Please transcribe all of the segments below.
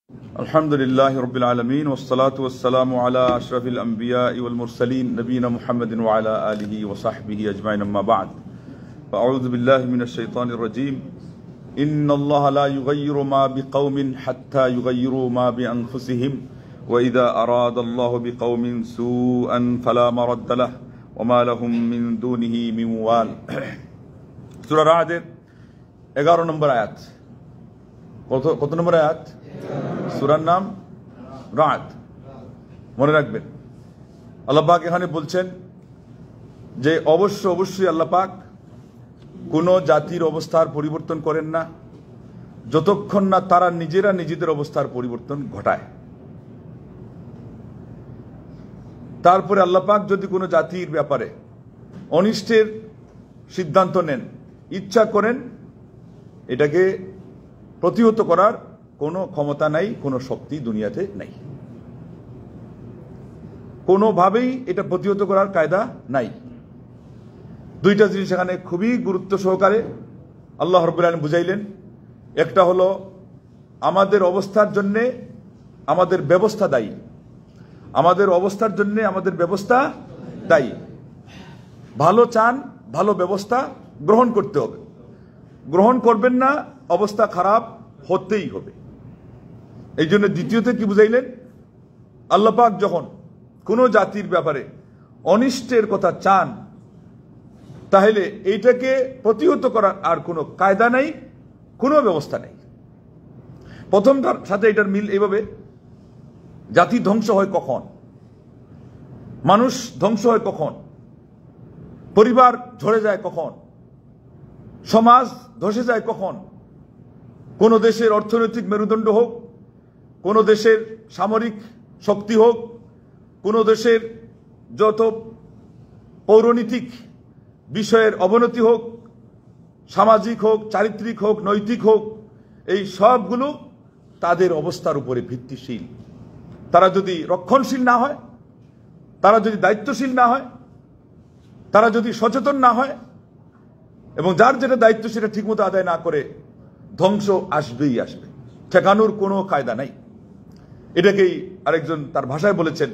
अल्हम्दुलिल्लाहि रब्बिल आलमीन वस्सलातु वस्सलामु अला अशरफिल अंबियाइ वल मुरसलीन नबीना मुहम्मदिन व अला आलिहि व सहबिहि अजमाइन अम्मा बाद फअऊज़ु बिल्लाहि मिनश शैतानिर रजीम इन्नल्लाहा ला युगय्यिरु मा बिक़ौमिन हत्ता युगय्यिरु मा बिअनफुसिहिम व इज़ा अरादल्लाहु बिक़ौमिन सूअन फला मरद्द लहु व मा लहुम मिन दूनिहि मिन वाल। सूरा रा'দের 11 নম্বর আয়াত। কত নম্বর আয়াত? সূরার নাম রা'দ। মনে রাখবেন, আল্লাহ পাক এখানে বলছেন যে অবশ্যই আল্লাহ পাক কোন জাতির অবস্থার পরিবর্তন করেন না যতক্ষণ না তারা নিজেরা নিজেদের অবস্থার পরিবর্তন ঘটায়। তারপরে আল্লাহ পাক যদি কোনো জাতির ব্যাপারে অনিষ্টের সিদ্ধান্ত নেন, ইচ্ছা করেন, এটাকে প্রতিহত করার কোনো ক্ষমতা নাই, কোনো শক্তি দুনিয়াতে নাই, কোনোভাবেই এটা প্রতিহত করার কায়দা নাই। দুইটা জিনিস এখানে খুবই গুরুত্ব সহকারে আল্লাহ রাব্বুল আলামিন বুঝাইলেন। একটা হলো আমাদের অবস্থার জন্য আমাদের ব্যবস্থা দায়ী, আমাদের অবস্থার জন্য আমাদের ব্যবস্থা দায়ী। ভালো চান, ভালো ব্যবস্থা গ্রহণ করতে হবে, গ্রহণ করবেন না অবস্থা খারাপ হতেই হবে। এই জন্য দ্বিতীয়তে কি বুঝাইলেন, আল্লাহ পাক যখন কোনো জাতির ব্যাপারে অনিষ্টের কথা চান তাহলে এইটাকে প্রতিহত করার আর কোনো কায়দা নাই, কোনো ব্যবস্থা নেই। প্রথমটার সাথে এটার মিল এইভাবে, জাতি ধ্বংস হয় কখন, মানুষ ধ্বংস হয় কখন, পরিবার ঝরে যায় কখন, সমাজ ধসে যায় কখন, কোন দেশের অর্থনৈতিক মেরুদণ্ড হোক, কোন দেশের সামরিক শক্তি হোক, কোন দেশের যত পৌরনীতিক বিষয়ের অবনতি হোক, সামাজিক হোক, চারিত্রিক হোক, নৈতিক হোক, এই সবগুলো তাদের অবস্থার উপরে ভিত্তিশীল। তারা যদি রক্ষণশীল না হয়, তারা যদি দায়িত্বশীল না হয়, তারা যদি সচেতন না হয় এবং যার যেটা দায়িত্ব সেটা ঠিকমতো আদায় না করে, ধ্বংস আসবেই আসবে, ঠেকানোর কোনো কায়দা নাই। এটাকেই আরেকজন তার ভাষায় বলেছেন,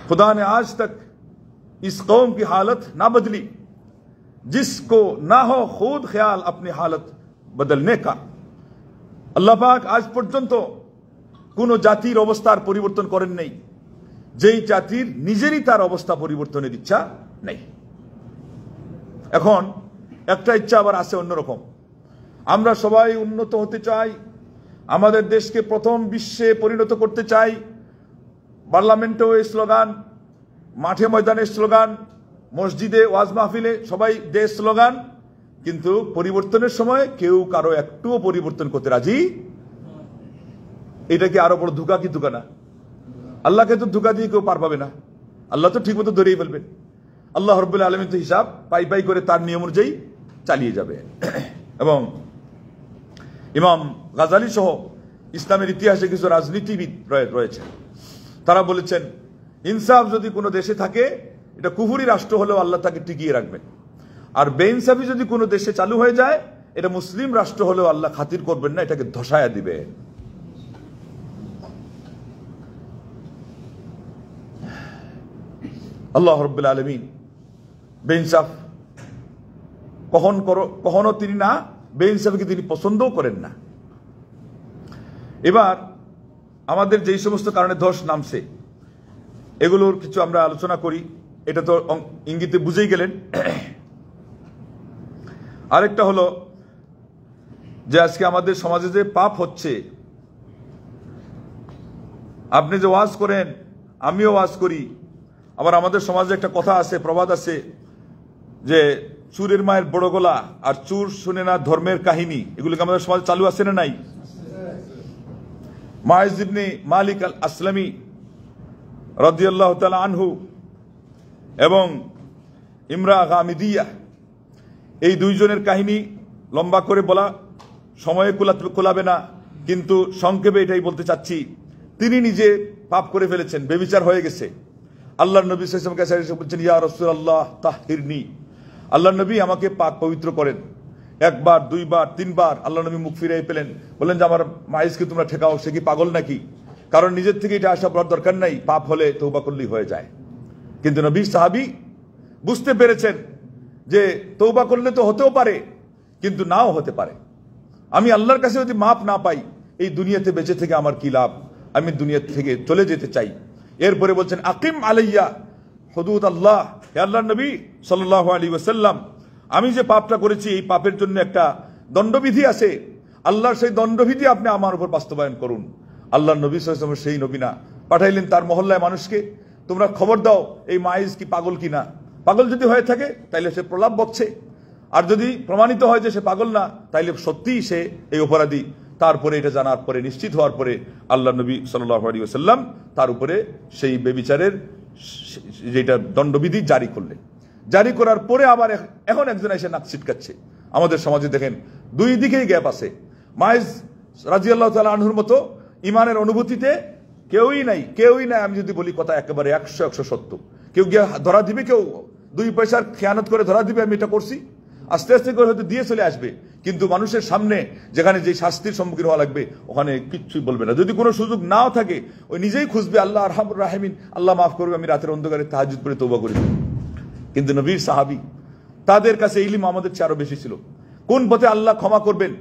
खुदा ने आज तक इस कौम की हालत ना बदली जिसको ना हो खुद ख्याल अपनी हालत बदलने का। আল্লাহ পাক আজ পর্যন্ত কোন জাতির অবস্থার পরিবর্তন করেন নাই যেই জাতির নিজেরই তার অবস্থা পরিবর্তনের ইচ্ছা নেই। এখন একটা ইচ্ছা আবার আছে অন্যরকম। আমরা সবাই উন্নত হতে চাই, আমাদের দেশকে প্রথম বিশ্বে পরিণত করতে চাই। পার্লামেন্টেও এই স্লোগান, মাঠে ময়দানের স্লোগান, মসজিদে ওয়াজ মাহফিলে সবাই দেশ স্লোগান, কিন্তু পরিবর্তনের সময় কেউ কারো একটুও পরিবর্তন করতে রাজি। এটা কি আরো বড় ধোঁকা কি ধোঁকা না? আল্লাহকে তো ধোঁকা দিয়ে কেউ পার পাবে না, আল্লাহ তো ঠিক মতো ধরেই ফেলবেন। আল্লাহ রাব্বুল আলামিন তো হিসাব পাই পাই করে তার নিয়ম অনুযায়ী চালিয়ে যাবে। এবং ইমাম গাজালি সহ ইসলামের ইতিহাসে কিছু রাজনীতিবিদ রয়েছে, তারা বলেছেন ইনসাফ যদি কোনো দেশে থাকে এটা কুফরি রাষ্ট্র হলেও আল্লাহ তাকে টিকিয়ে রাখবেন, আর বেইনসাফি যদি কোনো দেশে চালু হয়ে যায় এটা মুসলিম রাষ্ট্র হলেও আল্লাহ খাতির করবেন না, এটাকে ধসায়া দিবেন। আল্লাহ রাব্বুল আলামিন বেইনসাফ কখনো তিনি না, বেইনসাফকে তিনি পছন্দও করেন না। এবার আমাদের যেই সমস্ত কারণে ধস নামছে এগুলোর কিছু আমরা আলোচনা করি। এটা তো ইঙ্গিতে বুঝেই গেলেন। আরেকটা হলো যে আজকে আমাদের সমাজে যে পাপ হচ্ছে, আপনি যে ওয়াজ করেন, আমিও ওয়াজ করি, আবার আমাদের সমাজে একটা কথা আছে, প্রবাদ আছে যে চুরের মায়ের বড় গলা আর চুর শুনে না ধর্মের কাহিনী। এগুলোকে আমাদের সমাজে চালু আছে না নাই? মাইজ ইবনে মালিক আল আসলামী রাদিয়াল্লাহু তাআলা আনহু এবং ইমরা গামিদিয়া, এই দুইজনের কাহিনী লম্বা করে বলা সময়ে কোলাবে না, কিন্তু সংক্ষেপে এটাই বলতে চাচ্ছি। তিনি নিজে পাপ করে ফেলেছেন, বেবিচার হয়ে গেছে। আল্লাহর নবী সাল্লাল্লাহু আলাইহি ওয়াসাল্লাম কাছে বলছেন, ইয়া রাসূলুল্লাহ তাহহিরনি, আল্লাহর নবী আমাকে পাক পবিত্র করেন। একবার, দুইবার, তিনবার আল্লাহ নবী মুখ ফিরে পেলেন, বললেন যে আমার মাইজকে তোমরা ঠেকাও, সে কি পাগল নাকি? কারণ নিজের থেকে এটা আশা করার দরকার নাই, পাপ হলে তওবা করলেই হয়ে যায়। কিন্তু নবী সাহাবী বুঝতে পেরেছেন যে তওবা করলে তো হতেও পারে, কিন্তু নাও হতে পারে। আমি আল্লাহর কাছে যদি মাপ না পাই, এই দুনিয়াতে বেঁচে থেকে আমার কি লাভ? আমি দুনিয়া থেকে চলে যেতে চাই। এরপরে বলছেন আকিম আলাইয়া হুদুদ আল্লাহ, হে আল্লাহর নবী সাল্লাল্লাহু আলাইহি ওয়াসাল্লাম, আমি যে পাপটা করেছি এই পাপের জন্য একটা দণ্ডবিধি আছে, আল্লাহর সেই দণ্ডবিধি আপনি আমার উপর বাস্তবায়ন করুন। আল্লাহর নবী সাল্লাল্লাহু আলাইহি ওয়াসাল্লাম সেই নবী না, পাঠাইলেন তার মহল্লায় মানুষকে, তোমরা খবর দাও এই মাইজ কি পাগল কিনা। পাগল যদি হয়ে থাকে তাইলে সে প্রলাপ বকছে, আর যদি প্রমাণিত হয় যে সে পাগল না, তাইলে সত্যিই সে এই অপরাধী। তারপরে এটা জানার পরে, নিশ্চিত হওয়ার পরে আল্লাহ নবী সাল্লাল্লাহু আলাইহি ওয়াসাল্লাম তার উপরে সেই বেবিচারের যেটা দণ্ডবিধি জারি করলেন। জারি করার পরে আবার এখন একজন এসে নাক ছিটকাচ্ছে। আমাদের সমাজে দেখেন দুই দিকেই গ্যাপ আছে। মাইজ রাদিয়াল্লাহু তাআলা আনহুর মতো ইমানের অনুভূতিতে কেউই নাই। আমি যদি বলি কথা একেবারে 100 সত্য। কেউ গিয়ে ধরা দিবে, কেউ 2 পয়সার খেয়ানত করে ধরা দিবে আমি এটা করছি, আস্তে আস্তে করে হয়তো দিয়ে চলে আসবে, কিন্তু মানুষের সামনে যেখানে যে শাস্তির সম্মুখীন হওয়া লাগবে ওখানে কিচ্ছুই বলবে না। যদি কোনো সুযোগ নাও থাকে, ওই নিজেই খুঁজবে আল্লাহ আরহামুর রাহিমিন, আল্লাহ মাফ করবে, আমি রাতের অন্ধকারে তাহাজ্জুদ পড়ে তওবা করি। কিন্তু নবীর সাহাবী তাদের কাছে ইলম আমাদের চেয়ে আরো বেশি ছিল। কোন পথে আল্লাহ ক্ষমা করবেন,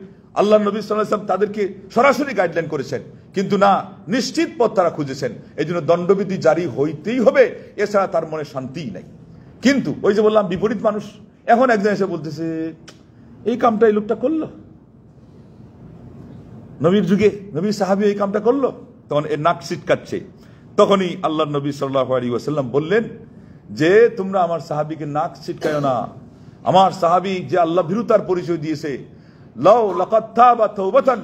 আল্লাহ নবী সাল্লাল্লাহু আলাইহি ওয়াসাল্লাম তাদেরকে সরাসরি গাইডলাইন করেছেন, কিন্তু না, নিশ্চিত পথ তারা খুঁজেছেন। এই জন্য দণ্ডবিধি জারি হইতেই হবে, এছাড়া তার মনে শান্তিই নাই। কিন্তু ওই যে বললাম বিপরীত মানুষ, এখন একজন এসে বলতেছে এই কামটা এই লোকটা করলো, নবীর যুগে নবীর সাহাবী এই কামটা করলো, তখন এর নাক ছিটকাচ্ছে। তখনই আল্লাহ নবী সাল্লাল্লাহু আলাইহি ওয়াসাল্লাম বললেন যে তোমরা আমার সাহাবীকে নাক ছিটকায়ো না। আমার সাহাবী যে আল্লাহ ভীরুতার পরিচয় দিয়েছে, লাউ লাকাদ তাবা তাওবাতান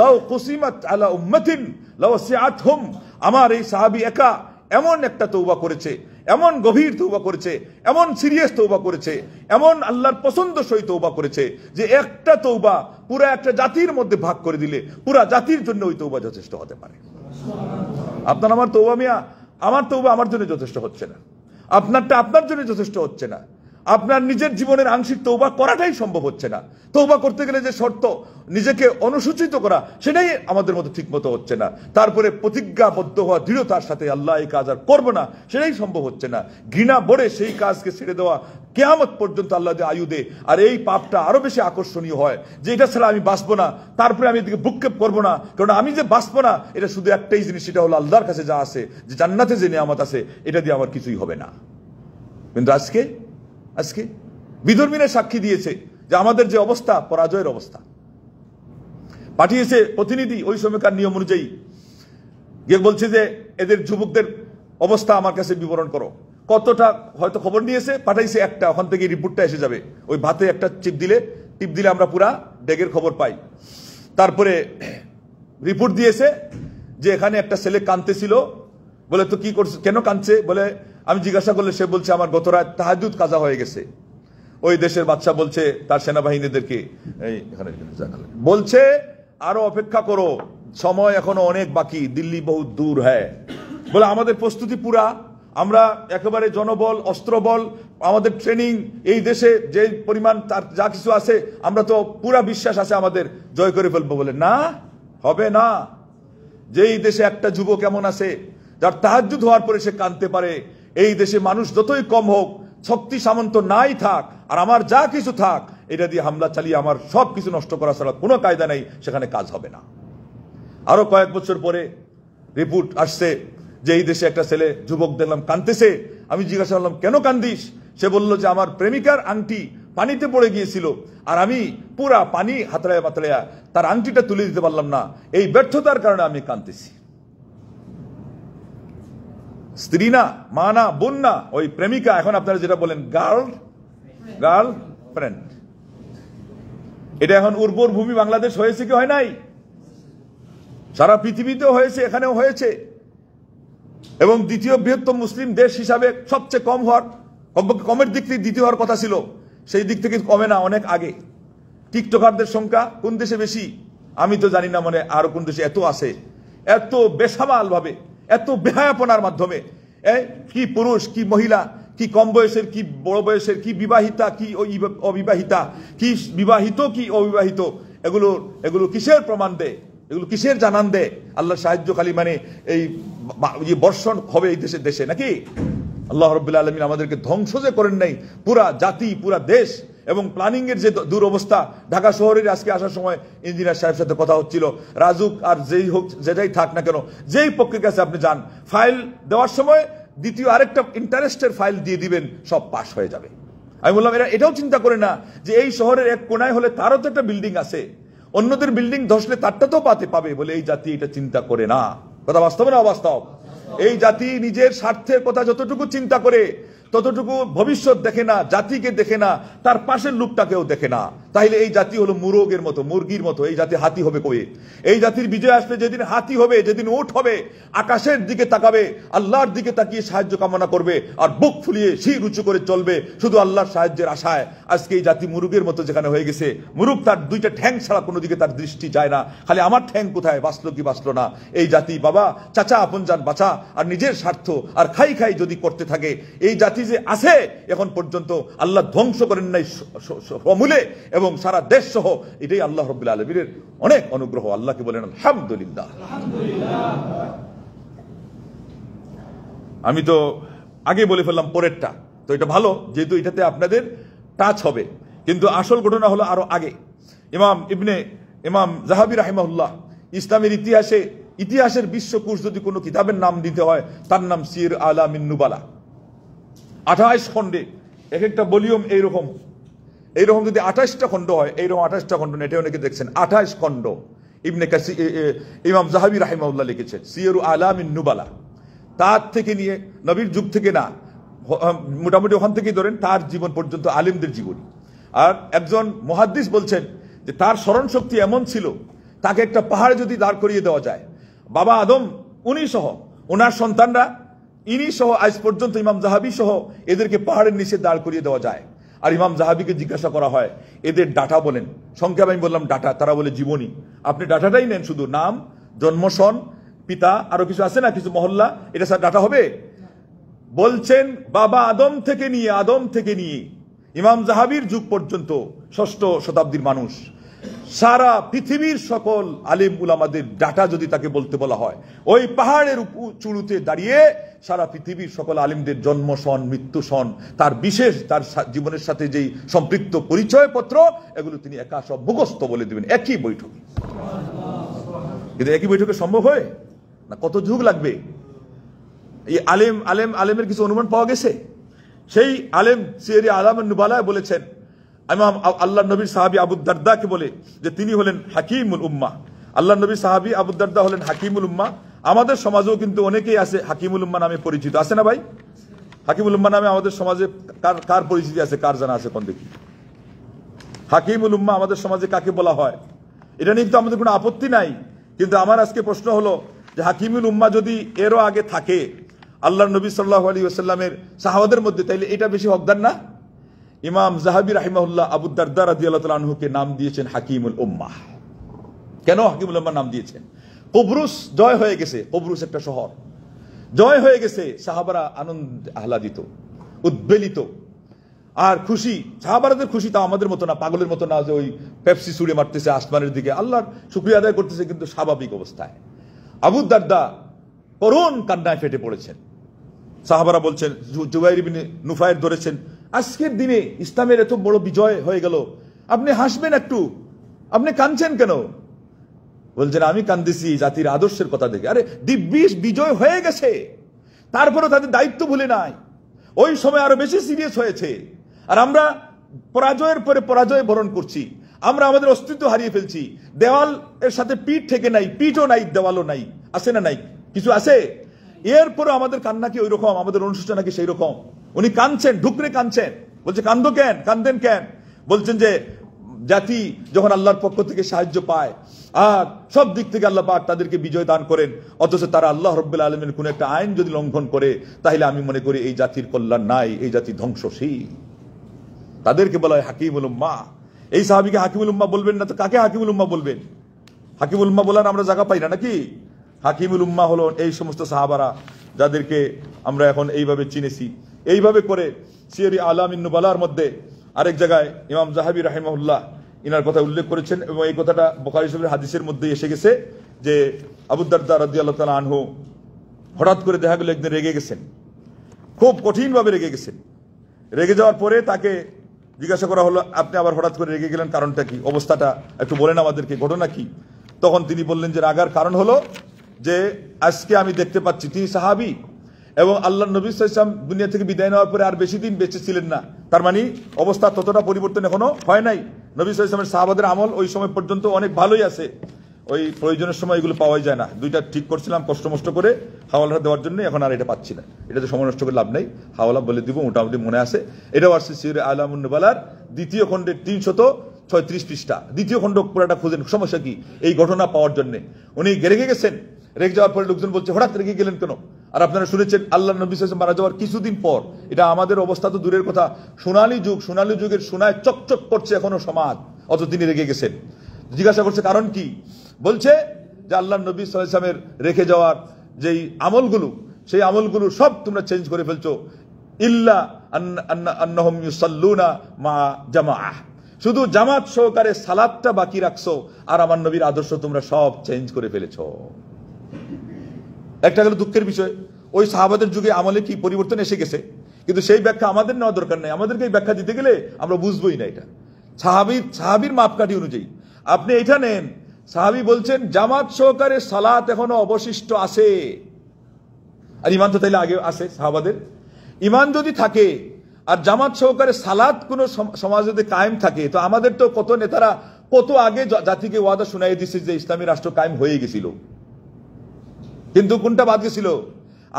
লাউ কুসিমাত আলা উম্মাতিন লাউ সিআতহুম, আমার এই সাহাবী একা এমন একটা তওবা করেছে, এমন গভীর তওবা করেছে, এমন সিরিয়াস তওবা করেছে, এমন আল্লাহর পছন্দসই তওবা করেছে যে একটা তওবা পুরো একটা জাতির মধ্যে ভাগ করে দিলে পুরা জাতির জন্য ওই তওবা যথেষ্ট হতে পারে। আপনার আমার তওবা মিয়া, আমার তওবা আমার জন্য যথেষ্ট হচ্ছে না, আপনারটা আপনার জন্য যথেষ্ট হচ্ছে না, আপনার নিজের জীবনের আংশিক তওবা করাটাই সম্ভব হচ্ছে না। তওবা করতে গেলে যে শর্ত নিজেকে অনুসূচিত করা, সেটাই আমাদের মতো ঠিক মতো হচ্ছে না। তারপরে প্রতিজ্ঞাবদ্ধ হওয়া দৃঢ়তার সাথে আল্লাহ এই কাজ আর করবো না, সেটাই সম্ভব হচ্ছে না। ঘৃণা বড়ে সেই কাজকে ছেড়ে দেওয়া, কিয়ামত পর্যন্ত আল্লাহ যে আয়ু দে, আর এই পাপটা আরো বেশি আকর্ষণীয় হয় যে এটা ছাড়া আমি বাঁচবো না, তারপরে আমি এদিকে বুকক্ষেপ করবো না, কারণ আমি যে বাঁচবো না এটা শুধু একটাই জিনিস, সেটা হলো আল্লাহর কাছে যা আছে, যে জান্নাতে যে নিয়ামত আছে, এটা দিয়ে আমার কিছুই হবে না। কিন্তু আজকে বিধর্মীরা সাক্ষী দিয়েছে যে আমাদের যে অবস্থা, পরাজয়ের অবস্থা। পাঠিয়েছে প্রতিনিধি ওই সময়কার নিয়ম অনুযায়ী, গিয়ে বলছে যে এদের যুবকদের অবস্থা আমার কাছে বিবরণ করো। কতটা হয়তো খবর নিয়েছে, পাঠাইছে একটা, ওখান থেকে রিপোর্টটা এসে যাবে। ওই ভাতে একটা টিপ দিলে আমরা পুরা ডেগের খবর পাই। তারপরে রিপোর্ট দিয়েছে যে এখানে একটা ছেলে কাঁদতেছিল, বলে তো কি করছে, কেন কাঁদছে? বলে আমি জিজ্ঞাসা করলে সে বলছে আমার গত রাত তাহাজ্জুদ কাজা হয়ে গেছে। ওই দেশের বাদশা বলছে তার সেনাবাহিনীদেরকে, বলছে আরো অপেক্ষা করো, সময় এখনো অনেক বাকি, দিল্লি বহুত দূর হ্যায়। বলে আমাদের প্রস্তুতি পুরা, আমরা একেবারে জনবল, অস্ত্রবল, আমাদের ট্রেনিং, এই দেশে যে পরিমাণ তার যা কিছু আছে, আমরা তো পুরা বিশ্বাস আছে আমাদের জয় করে ফেলবো। বলে না, হবে না। যেই দেশে একটা যুবক এমন আছে যার তাহাজ্জুদ হওয়ার পরে সে কাঁদতে পারে, এই দেশে মানুষ যতই কম হোক, শক্তি সামন্ত নাই থাক, আর আমার যা কিছু থাক, এটা দিয়ে হামলা চালিয়ে আমার সব কিছু নষ্ট করা ছাড়া কোনো কায়দা নেই, সেখানে কাজ হবে না। আরো কয়েক বছর পরে রিপোর্ট আসছে যে এই দেশে একটা ছেলে যুবক দেখলাম কাঁদতেছে। আমি জিজ্ঞাসা করলাম কেন কান্দিস? সে বলল যে আমার প্রেমিকার আংটি পানিতে পড়ে গিয়েছিল, আর আমি পুরা পানি হাতড়ায়া পাতড়ায়া তার আংটিটা তুলে দিতে পারলাম না, এই ব্যর্থতার কারণে আমি কাঁদতেছি। স্ত্রী না, মা না, বোন না, ওই প্রেমিকা, এখন আপনারা যেটা বলেন গার্ল ফ্রেন্ড। এটা এখন উর্বর ভূমি বাংলাদেশ হয়েছে কি হয় নাই? সারা পৃথিবীতেও হয়েছে, এখানেও হয়েছে। এবং দ্বিতীয় বৃহত্তম মুসলিম দেশ হিসাবে সবচেয়ে কম হওয়ার, কমের দিক থেকে দ্বিতীয় হওয়ার কথা ছিল, সেই দিক থেকে কমে না, অনেক আগে। টিকটকারদের সংখ্যা কোন দেশে বেশি আমি তো জানি না, মানে আরো কোন দেশে এত আছে, এত বেসামাল ভাবে, এত বেহায়াপনার মাধ্যমে কি পুরুষ কি মহিলা কি কম বয়সের, কি বড় বয়সের, কি বিবাহিতা, কি অবিবাহিতা, কি বিবাহিত, কি অবিবাহিত, এগুলো কিসের প্রমাণ দেয়, এগুলো কিসের জানান দেয়? আল্লাহর সাহায্য খালি মানে এই বর্ষণ হবে এই দেশে নাকি? আল্লাহ রাব্বুল আলামিন আমাদেরকে ধ্বংস যে করেন নাই, পুরা জাতি, পুরা দেশ এবং প্ল্যানিং এর যে দুরবস্থা। ঢাকা শহরের আজকে আসার সময় ইঞ্জিনিয়ার সাহেবের সাথে কথা হচ্ছিল, রাজুক আর যেই হোক, যেটাই থাক না কেন, যেই পক্ষের কাছে আপনি যান, ফাইল দেওয়ার সময় দ্বিতীয় আরেকটা ইন্টারেস্টের ফাইল দিয়ে দিবেন, সব পাস হয়ে যাবে। আমি বললাম এটাও চিন্তা করে না যে এই শহরের এক কোনায় হলে তারও তো একটা বিল্ডিং আছে, অন্যদের বিল্ডিং ধসলে তারটা তো পাবে বলে এই জাতি এটা চিন্তা করে না। কথা বাস্তব না অবাস্তব? এই জাতি নিজের স্বার্থের কথা যতটুকু চিন্তা করে ততটুকু ভবিষ্যৎ দেখে না, জাতিকে দেখে না, তার পাশের লোকটাকেও দেখে না। তাইলে এই জাতি হলো মুরগের মতো, মুরগির মতো। এই জাতি হাতি হবে কবে? এই জাতির বিজয় আসলে যেদিন হাতি হবে, যেদিন উট হবে, আকাশের দিকে তাকাবে, আল্লাহর দিকে তাকিয়ে সাহায্য কামনা করবে আর বুক ফুলিয়ে শির উঁচু করে চলবে শুধু আল্লাহর সাহায্যের আশায়। আজকে এই জাতি মুরগের মতো যেখানে হয়ে গেছে, মুরগ তার দুইটা ঠ্যাং ছাড়া কোনো দিকে তার দৃষ্টি যায় না, খালি আমার ঠ্যাং কোথায়, বাঁচলো কি বাঁচলো না। এই জাতি বাবা চাচা আপন যান বাঁচা আর নিজের স্বার্থ আর খাই যদি করতে থাকে, এই জাতি যে আছে এখন পর্যন্ত আল্লাহ ধ্বংস করেন নাই সমূলে এবং সারা দেশ সহ। এটাই আল্লাহ রাব্বুল আলামিনের অনেক অনুগ্রহ। আল্লাহকে বলেন আলহামদুলিল্লাহ। আমি তো আগে বলে ফেললাম পরেরটা, তো এটা ভালো যেহেতু এটাতে আপনাদের টাচ হবে, কিন্তু আসল ঘটনা হলো আরো আগে। ইমাম যাহাবী রাহিমাহুল্লাহ ইসলামের ইতিহাসের বিশ্বকোষ যদি কোনো কিতাবের নাম দিতে হয়, তার নাম সির আলামিন নুবালা। 28 খণ্ডে, এক একটা ভলিউম এইরকম যদি 28টা খণ্ড হয়, এইরকম 28টা খণ্ড, এটা অনেকে দেখছেন 28 খণ্ড ইমাম যাহাবী রাহিমাহুল্লাহ লিখেছেন সির আলামিন নুবালা। তার থেকে নিয়ে নবীর যুগ থেকে না, মোটামুটি ওখান থেকেই ধরেন তার জীবন পর্যন্ত আলেমদের জীবনী। আর একজন মুহাদ্দিস বলছেন যে তার স্মরণ শক্তি এমন ছিল, তাকে একটা পাহাড়ে যদি দাঁড় করিয়ে দেওয়া যায়, বাবা আদম উনি সহ, ওনার সন্তানরা ইনি সহ, আজ পর্যন্ত ইমাম যাহাবী সহ এদেরকে পাহাড়ের নিচে দাঁড় করিয়ে দেওয়া যায়। আর ইমাম যাহাবীকে জিজ্ঞাসা করা হয় এদের ডাটা বলেন, সংক্ষেপ আমি বললাম ডাটা, তারা বলে জীবনী। আপনি ডাটাটাই নেন, শুধু নাম, জন্মসন, পিতা, আরো কিছু আছে না, কিছু মহল্লা, এটা স্যার ডাটা হবে? বলছেন বাবা আদম থেকে নিয়ে ইমাম যাহাবীর যুগ পর্যন্ত 6ষ্ঠ শতাব্দীর মানুষ, সারা পৃথিবীর সকল আলেম উলামাদের ডাটা যদি তাকে বলতে বলা হয়, ওই পাহাড়ের চূড়াতে দাঁড়িয়ে সারা পৃথিবীর সকল আলেমদের জন্ম সন, মৃত্যু সন, তার বিশেষ তার জীবনের সাথে যেই সম্পৃক্ত পরিচয়পত্র, এগুলো তিনি একা সব মুখস্থ বলে দিবেন একই বৈঠকে। কিন্তু একই বৈঠকে সম্ভব হয় না, কত যুগ লাগবে? এই আলেমের কিছু অনুমান পাওয়া গেছে। সেই আলেম সির আলামিন নুবালায় বলেছেন, ইমাম আল্লাহ নবীর সাহাবী আবু দারদাকে বলে যে তিনি হলেন হাকিমুল উম্মাহ। আল্লাহ নবীর সাহাবী আবু দারদা হলেন হাকিমুল উম্মাহ। আমাদের সমাজেও কিন্তু অনেকেই আছে হাকিমুল উম্মাহ নামে পরিচিত, আছে না ভাই? হাকিমুল উম্মাহ নামে আমাদের সমাজে কার পরিচিতি আছে, কার জানা আছে কোন দেখি? হাকিমুল উম্মাহ আমাদের সমাজে কাকে বলা হয়? এটা নিয়ে কিন্তু আমাদের কোনো আপত্তি নাই, কিন্তু আমার আজকে প্রশ্ন হলো যে হাকিমুল উম্মাহ যদি এরও আগে থাকে আল্লাহ নবী সাল্লাল্লাহু আলাইহি ওয়াসাল্লামের সাহাবাদের মধ্যে, তাইলে এটা বেশি হকদার না? ইমাম যাহাবী রাহিমাহুল্লাহ আবু দারদা রাদিয়াল্লাহু তাআলা আনহুকে নাম দিয়েছেন হাকিমুল উম্মাহ। কেন হাকিমুল উম্মাহ নাম দিয়েছেন? কবরুস জয় হয়ে গেছে, কবরুস একটা শহর জয় হয়ে গেছে, সাহাবারা আনন্দ আহ্লাদিত, উদ্বেলিত আর খুশি। সাহাবারাদের খুশি তা আমাদের মতো না, পাগলের মতো না যে ওই পেপসি ছুড়ে মারতেছে আসমানের দিকে, আল্লাহর শুকরিয়া আদায় করতেছে, কিন্তু স্বাভাবিক অবস্থায়। আবু দারদা করুণ কান্নায় ফেটে পড়েছেন। সাহাবারা বলছেন, জুবাইর ইবনে নুফাইর ধরেছেন, আজকের দিনে ইসলামের এত বড় বিজয় হয়ে গেল, আপনি হাসবেন একটু, আপনি কাঁদছেন কেন? বলছেন আমি কান্দিছি জাতির আদর্শের কথা দেখে। আরে দিব্যি বিজয় হয়ে গেছে, তারপরে তাদের দায়িত্ব ভুলে নাই, ওই সময় আরো বেশি সিরিয়াস হয়েছে। আর আমরা পরাজয়ের পরে পরাজয় বরণ করছি, আমরা আমাদের অস্তিত্ব হারিয়ে ফেলছি। দেওয়াল এর সাথে পিঠ থেকে নাই, পিঠও নাই, দেওয়ালও নাই, আছে না নাই? কিছু আছে। এরপরে আমাদের কান্না কি ওই রকম? আমাদের অনুশোচনা কি সেই রকম? উনি কাঁদছেন, ঢুকরে কাঁদছেন। বলছে কান্দো কেন, কান্দেন কেন? বলছেন যে জাতি যখন আল্লাহর পক্ষ থেকে সাহায্য পায় আর সব দিক থেকে আল্লাহ পাক তাদেরকে বিজয় দান করেন, অথচ তারা আল্লাহ রাব্বুল আলামিনের কোন একটা আইন যদি লঙ্ঘন করে, তাহলে আমি মনে করি এই জাতির কল্যাণ নাই, এই জাতি ধ্বংসশীল। তাদেরকে বলা হয় হাকিমুল উম্মাহ। এই সাহাবীকে হাকিমুল উম্মাহ বলবেন না তো কাকে হাকিমুল উম্মাহ বলবেন? হাকিমুল উম্মাহ বলার আমরা জায়গা পাই না নাকি? হাকিমুল উম্মাহ হলো এই সমস্ত সাহাবারা যাদেরকে আমরা এখন এইভাবে চিনেছি। এইভাবে করে সিয়ারি আলামিন নুবালার মধ্যে আরেক জায়গায় ইমাম জাহাবি রাহিমাহুল্লাহ ইনার কথা উল্লেখ করেছেন, এবং এই কথাটা বুখারী শরীফের হাদিসের মধ্যে এসে গেছে যে আবু দারদা রাদিয়াল্লাহু তাআলা আনহু হঠাৎ করে দেখা গেল একদিন রেগে গেছেন, খুব কঠিনভাবে রেগে গেছেন। রেগে যাওয়ার পরে তাকে জিজ্ঞাসা করা হলো, আপনি আবার হঠাৎ করে রেগে গেলেন, কারণটা কি, অবস্থাটা একটু বলেন আমাদেরকে, ঘটনা কি? তখন তিনি বললেন যে রাগার কারণ হলো যে আজকে আমি দেখতে পাচ্ছি তিনি সাহাবী এবং আল্লাহ নবী সাল্লাল্লাহু আলাইহি ওয়াসাল্লাম দুনিয়া থেকে বিদায় নেওয়ার পরে আর বেশি দিন বেঁচে ছিলেন না, তার মানে অবস্থা ততটা পরিবর্তন এখনো হয় নাই। নবী সাল্লাল্লাহু আলাইহি ওয়াসাল্লামের সাহাবাদের আমল ওই সময় পর্যন্ত অনেক ভালোই আছে, ওই প্রয়োজনের সময় এগুলো পাওয়াই যায় না। দুইটা ঠিক করছিলাম কষ্ট মষ্ট করে হাওয়ালা দেওয়ার জন্য, এখন আর এটা পাচ্ছি না, এটাতে সময় নষ্ট করে লাভ নেই, হাওয়ালা বলে দিব, মোটামুটি মনে আছে। এটাও আসছে সিরায়ে আলামুন নুবালার 2য় খণ্ডের 336 পৃষ্ঠা, 2য় খণ্ড পুরাটা খুঁজেন, সমস্যা কি এই ঘটনা পাওয়ার জন্য। উনি রেগে গেছেন, রেগে যাওয়ার পরে লোকজন বলছে হঠাৎ রেগে গেলেন কেন? আর আপনারা শুনেছেন আল্লাহ নবী সাল্লাল্লাহু আলাইহি ওয়াসাল্লাম মারা যাওয়ার কিছুদিন পর, এটা আমাদের অবস্থা তো দূরের কথা, সোনালী যুগের সোনায় চকচক করছে এখনো সমাজ, অথচ তিনি রেগে গেছেন। জিজ্ঞাসা করছে কারণ কি? বলছে যে আল্লাহ নবী সাল্লাল্লাহু আলাইহি ওয়াসাল্লামের রেখে যাওয়ার যেই আমলগুলো, সেই আমলগুলো সব তোমরা চেঞ্জ করে ফেলছো, ইল্লা আন্নাহুম ইউসাল্লুনা মা জামাআহ, শুধু জামাত সহকারে সালাতটা বাকি রাখছো, আর আমার নবীর আদর্শ তোমরা সব চেঞ্জ করে ফেলেছো। একটা গেল দুঃখের বিষয়, ওই সাহাবাদের যুগে আমলে কি পরিবর্তন এসে গেছে, কিন্তু সেই ব্যাখ্যা আমাদের নেওয়া দরকার নেই, আমাদেরকে এই ব্যাখ্যা দিতে গেলে আমরা বুঝবোই না। এটা সাহাবীর মাপকাঠি অনুযায়ী আপনি এটা নেন, সাহাবী বলছেন জামাত সহকারে সালাত এখনো অবশিষ্ট আছে, আর ইমান তো তাইলে আগে আছে সাহাবাদের। ইমান যদি থাকে আর জামাত সহকারে সালাত কোন সমাজ যদি কায়েম থাকে, তো আমাদের তো কত নেতারা কত আগে জাতিকে ওয়াদা শুনাই দিচ্ছে যে ইসলামী রাষ্ট্র কায়েম হয়ে গেছিল, কিন্তু কোনটা বাদ গেছিল?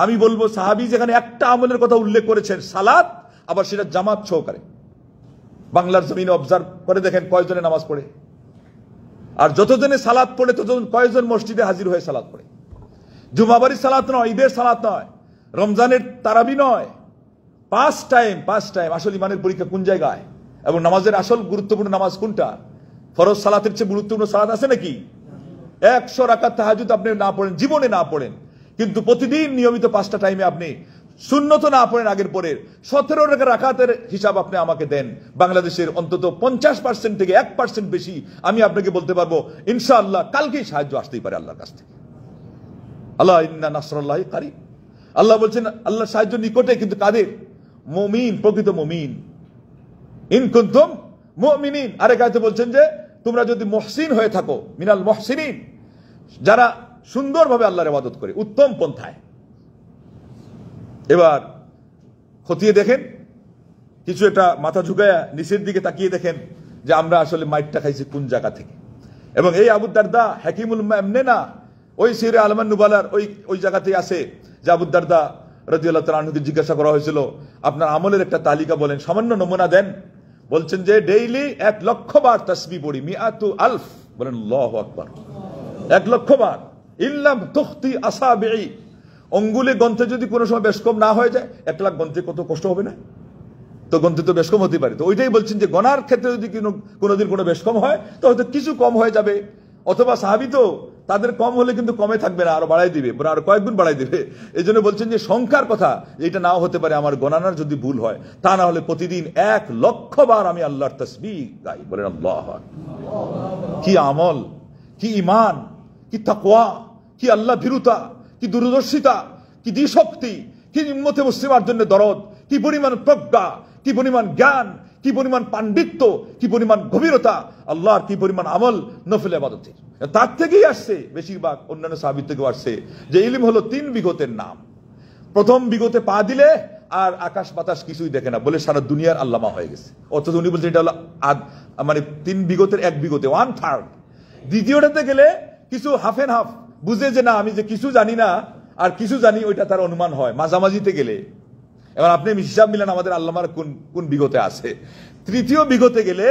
আমি বলবো সাহাবী যেখানে একটা আমলের কথা উল্লেখ করেছেন সালাত, আবার সেটা জামাত সহকারে, বাংলার জমিনে অবজার্ভ করে দেখেন কয়জনে নামাজ পড়ে, আর যতজনে সালাত পড়ে ততজন কয়জন মসজিদে হাজির হয়ে সালাত পড়ে। জুমাবাড়ির সালাত নয়, ঈদের সালাত নয়, রমজানের তারাবি নয়, 5 টাইম। আসল ইমানের পরীক্ষা কোন জায়গায়, এবং নামাজের আসল গুরুত্বপূর্ণ নামাজ কোনটা? ফরজ সালাতের চেয়ে গুরুত্বপূর্ণ সালাত আছে নাকি? 100 রাকাত তাহাজ্জুদ আপনি না পড়েন, জীবনে না পড়েন, কিন্তু প্রতিদিন নিয়মিত 5টা টাইমে আপনি সুন্নত না পড়েন আগের পরের, 17 রাকাতের হিসাব আপনি আমাকে দেন, বাংলাদেশের অন্তত 50% থেকে 1% বেশি আমি আপনাকে বলতে পারবো ইনশাআল্লাহ কালকেই সাহায্য আসতেই পারে আল্লাহর কাছ থেকে। আল্লাহ ইন্না নাসরাল্লাহি কারীব, আল্লাহ বলছেন আল্লাহ সাহায্য নিকটে, কিন্তু কাদের? মুমিন, প্রকৃত মুমিন। ইন কুনতুম মুমিনিন, আরেক আয়াতে বলছেন যে তোমরা যদি মুহসিন হয়ে থাকো, মিনাল মুহসিনিন, যারা সুন্দরভাবে আল্লাহর ইবাদত করে উত্তম পন্থায়। এবার খতিয়ে দেখেন, কিছু একটা মাথা ঝুঁকায়া নিচের দিকে তাকিয়ে দেখেন যে আমরা আসলে মাইটটা খাইছি কোন জায়গা থেকে। এবং এই আবু দারদা হাকিমুল উম্মাহ এমনি না, ওই সিরায়ে আলামুন নুবালার ওই জায়গাতেই আছে যে আবু দারদা রাদিয়াল্লাহু তাআলা আনহুকে জিজ্ঞাসা করা হয়েছিল আপনার আমলের একটা তালিকা বলেন, সামান্য নমুনা দেন। বলছেন যে ডেইলি 1 লক্ষ বার তাসবিহ পড়ি, মিআতু আলফ, বলেন আল্লাহু আকবার, 1 লক্ষ বার। ইল্লাম তুখতি আসাবি'i, অঙ্গুলে গন্তে যদি কোনো সময় বেশকম না হয়ে যায়, 1 লাখ গন্তে কত কষ্ট হবে না? তো গন্তে তো বেশকম হতে পারে, তো ওইটাই বলছেন যে গনার ক্ষেত্রে যদি কোনোদিন কোনো বেশকম হয় তো হয়তো কিছু কম হয়ে যাবে, অথবা সাহাবী তো তাদের কম হলে কিন্তু কমে থাকবে না, আরো বাড়াই দিবে, আরো কয়েক গুণ বাড়াই দিবে। এই জন্য বলছেন যে সংখ্যার কথা এটা নাও হতে পারে আমার গণনার যদি ভুল হয়, তা না হলে প্রতিদিন 1 লক্ষ বার আমি আল্লাহর তাসবিহ গাই, বলেন আল্লাহ। কি আমল, কি ইমান, কি তাকওয়া, কি আল্লাহ ভীরুতা, কি দূরদর্শিতা, কি দ্বিশক্তি, কি উম্মতে মুসলিমার জন্য দরদ, কি পরিমাণ প্রজ্ঞা, কি পরিমাণ জ্ঞান, কি পরিমাণ পাণ্ডিত্য, কি পরিমাণ গভীরতা, আল্লাহর কি পরিমাণ আমল নফল ইবাদতের। তার থেকেই আসছে, বেশিরভাগ অন্যান্য সাহাবী থেকেও আসছে যে ইলম হলো 3 বিঘতের নাম। প্রথম বিঘতে পা দিলে আর আকাশ বাতাস কিছুই দেখে না, বলে সারা দুনিয়ার আল্লামা হয়ে গেছে। অথচ উনি বলছেন এটা হলো মানে 3 বিঘতের 1 বিঘতে 1/3। দ্বিতীয়টাতে গেলে কিছু হাফ এন্ড হাফ, বুঝে যে না আমি যে কিছু জানি না আর কিছু জানি, ওইটা তার অনুমান হয়। মাঝামাঝিতে গেলে এবার আপনি হিসাব মিলান আমাদের আল্লামার কোন বিঘতে আছে। তৃতীয় বিঘতে গেলে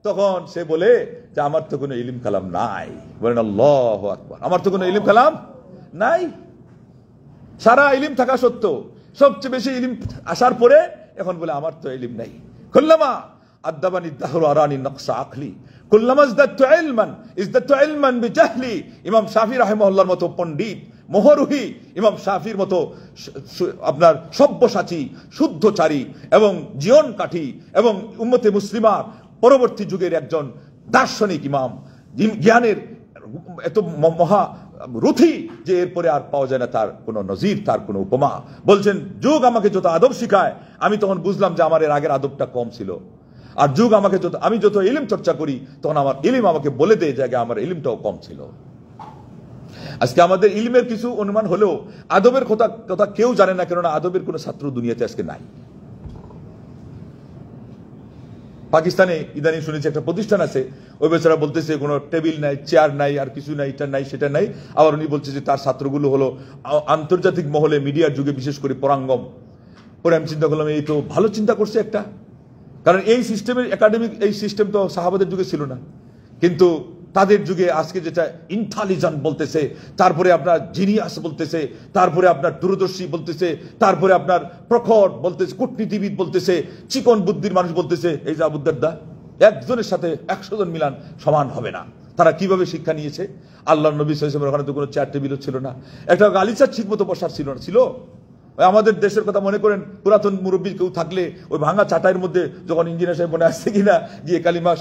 তখন সে বলে যে আমার তো কোনো ইলম কালাম নাই, বলেন আল্লাহু আকবার, আমার তো কোনো ইলম কালাম নাই। সারা ইলম থাকা সত্ত্বেও, সবচেয়ে বেশি ইলম আসার পরে এখন বলে আমার তো ইলম নাই। কুল্লামা আদাবানি দাহরু আরানি নকশা আকলি কুল্লামা ইজদাতু ইলমান ইজদাতু ইলমান বিজাহলি। ইমাম শাফি রাহিমাহুল্লাহর মতো পণ্ডিত মোহরুহী ইমাম শাফির মতো আপনার সব্যসাচী, শুদ্ধচারী এবং জীবন কাঠি এবং উম্মতে মুসলিমার পরবর্তী যুগের একজন দার্শনিক ইমাম, জ্ঞানের এত মহা রুথি যে এরপরে আর পাওয়া যায় না তার কোনো নজির, তার কোনো উপমা। বলছেন যুগ আমাকে যত আদব শিখায় আমি তখন বুঝলাম যে আমার এর আগের আদবটা কম ছিল, আর যুগ আমাকে আমি যত ইলম চর্চা করি তখন আমার ইলম আমাকে বলে দেয় যে আমার ইলমটাও কম ছিল। আজকে আমাদের ইলমের কিছু অনুমান হলেও আদবের কথা কেউ জানে না, কেননা আদবের কোনো ছাত্র দুনিয়াতে আজকে নাই। পাকিস্তানে ইদানিং শুনেছি একটা প্রতিষ্ঠান আছে, ওই বেচারা বলতেছে কোনো টেবিল নাই, চেয়ার নাই, আর কিছু নাই, এটা নাই সেটা নাই। আবার উনি বলছে যে তার ছাত্রগুলো হলো আন্তর্জাতিক মহলে, মিডিয়ার যুগে বিশেষ করে পরাঙ্গম। পরে আমি চিন্তা করলাম এই তো ভালো চিন্তা করছে একটা, কারণ এই সিস্টেমের একাডেমিক এই সিস্টেম তো সাহাবাদের যুগে ছিল না, কিন্তু তাদের যুগে আজকে যেটা ইন্টেলিজেন্ট বলতেছে, তারপরে আপনার জিনিয়াস বলতেছে, তারপরে আপনার দূরদর্শী বলতেছে, তারপরে আপনার প্রখর বলতেছে, কূটনীতিবিদ বলতেছে, চিকন বুদ্ধির মানুষ বলতেছে, এই যে আবুদ্দারদা একজনের সাথে 100 জন মিলান সমান হবে না। তারা কিভাবে শিক্ষা নিয়েছে? আল্লাহ নবী সাল্লাল্লাহু আলাইহি ওয়াসাল্লামের ওখানে তো কোনো চেয়ার টেবিলও ছিল না, একটা গালিচার ঠিক মতো বসার ছিল না। ছিল আমাদের দেশের কথা মনে করেন, পুরাতন মুরব্বী কেউ থাকলে ওই ভাঙা চাটাইয়ের মধ্যে যখন ইঞ্জিনিয়ার সাহেব মনে আসছে কিনা গিয়ে কালিমা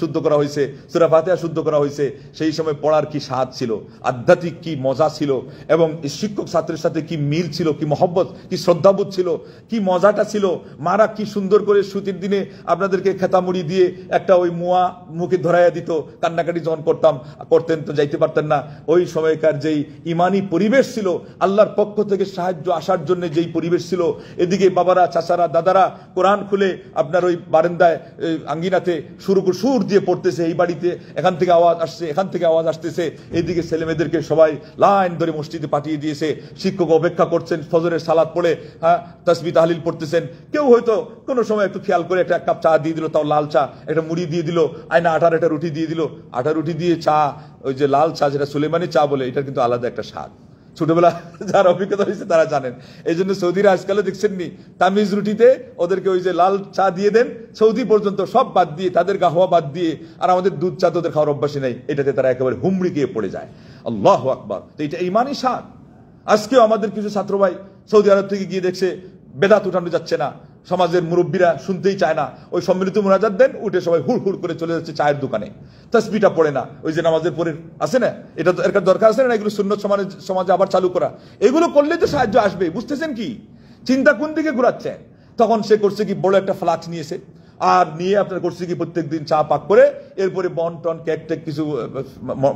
শুদ্ধ করা হয়েছে, সূরা ফাতিহা শুদ্ধ করা হয়েছে, সেই সময় পড়ার কি স্বাদ ছিল, আধ্যাত্মিক কি মজা ছিল, এবং শিক্ষক ছাত্রের সাথে কি মিল ছিল, কি মহব্বত, কি শ্রদ্ধাবোধ ছিল, কি মজাটা ছিল। মারা কি সুন্দর করে ছুটির দিনে আপনাদেরকে খেতামুড়ি দিয়ে একটা ওই মুয়া মুখে ধরাইয়া দিত, কান্নাকাটি যখন করতেন তো যাইতে পারতেন না। ওই সময়কার যেই ইমানি পরিবেশ ছিল, আল্লাহর পক্ষ থেকে সাহায্য আসার জন্য যেই পরিবেশ ছিল, এদিকে বাবারা, চাচারা, দাদারা কোরআন খুলে আপনার ওই বারান্দায় আঙ্গিনাতে সুর দিয়ে পড়তেছে, এই বাড়িতে এখান থেকে আওয়াজ আসছে, এখান থেকে আওয়াজ আসতেছে, এইদিকে ছেলে মেয়েদেরকে সবাই লাইন ধরে মসজিদে পাঠিয়ে দিয়েছে, শিক্ষক অপেক্ষা করছেন, ফজরের সালাত পড়ে তাসবিহ তাহলিল পড়তেছেন। কেউ হয়তো কোনো সময় একটু খেয়াল করে একটা কাপ চা দিয়ে দিল, তাও লাল চা, একটা মুড়ি দিয়ে দিল, আয়না আটার একটা রুটি দিয়ে দিল। আটা রুটি দিয়ে চা, ওই যে লাল চা যেটা সুলেমানি চা বলে, এটার কিন্তু আলাদা একটা স্বাদ। ছোটবেলা যার অভিজ্ঞতা হয়েছে তারা জানেন। এই জন্য সৌদিরা আজকালও দেখছেননি তামিজ রুটিতে ওদেরকে ওই যে লাল চা দিয়ে দেন, সৌদি পর্যন্ত সব বাদ দিয়ে, তাদের গাহওয়া বাদ দিয়ে, আর আমাদের দুধ চা তো ওদের খাওয়ার অভ্যাসই নেই, এটাতে তারা একেবারে হুমড়ি গিয়ে পড়ে যায়। আল্লাহু আকবার। তো এটা ইমানি স্বাদ। আজকেও আমাদের কিছু ছাত্র ভাই সৌদি আরব থেকে গিয়ে দেখছে বেদাত উঠানো যাচ্ছে না, সমাজের মুরব্বীরা শুনতেই চায় না, ওই সম্মিলিত মুনাজাত দেন, উঠে সবাই হুড় হুড় করে চলে যাচ্ছে চায়ের দোকানে, তাসবিহটা পড়ে না, ওই যে নামাজের পরে আছে না, এটা তো এর দরকার আছে না, এগুলো সুন্নত সমাজে আবার চালু করা। এগুলো করলে তো সাহায্য আসবে, বুঝতেছেন কি? চিন্তা কোন দিকে ঘুরাচ্ছে? তখন সে করছে কি, বড় একটা ফ্লাক্স নিয়েছে, আর নিয়ে আপনার করছে কি প্রত্যেক দিন চা পাক করে, এরপরে বন টন কেক টেক কিছু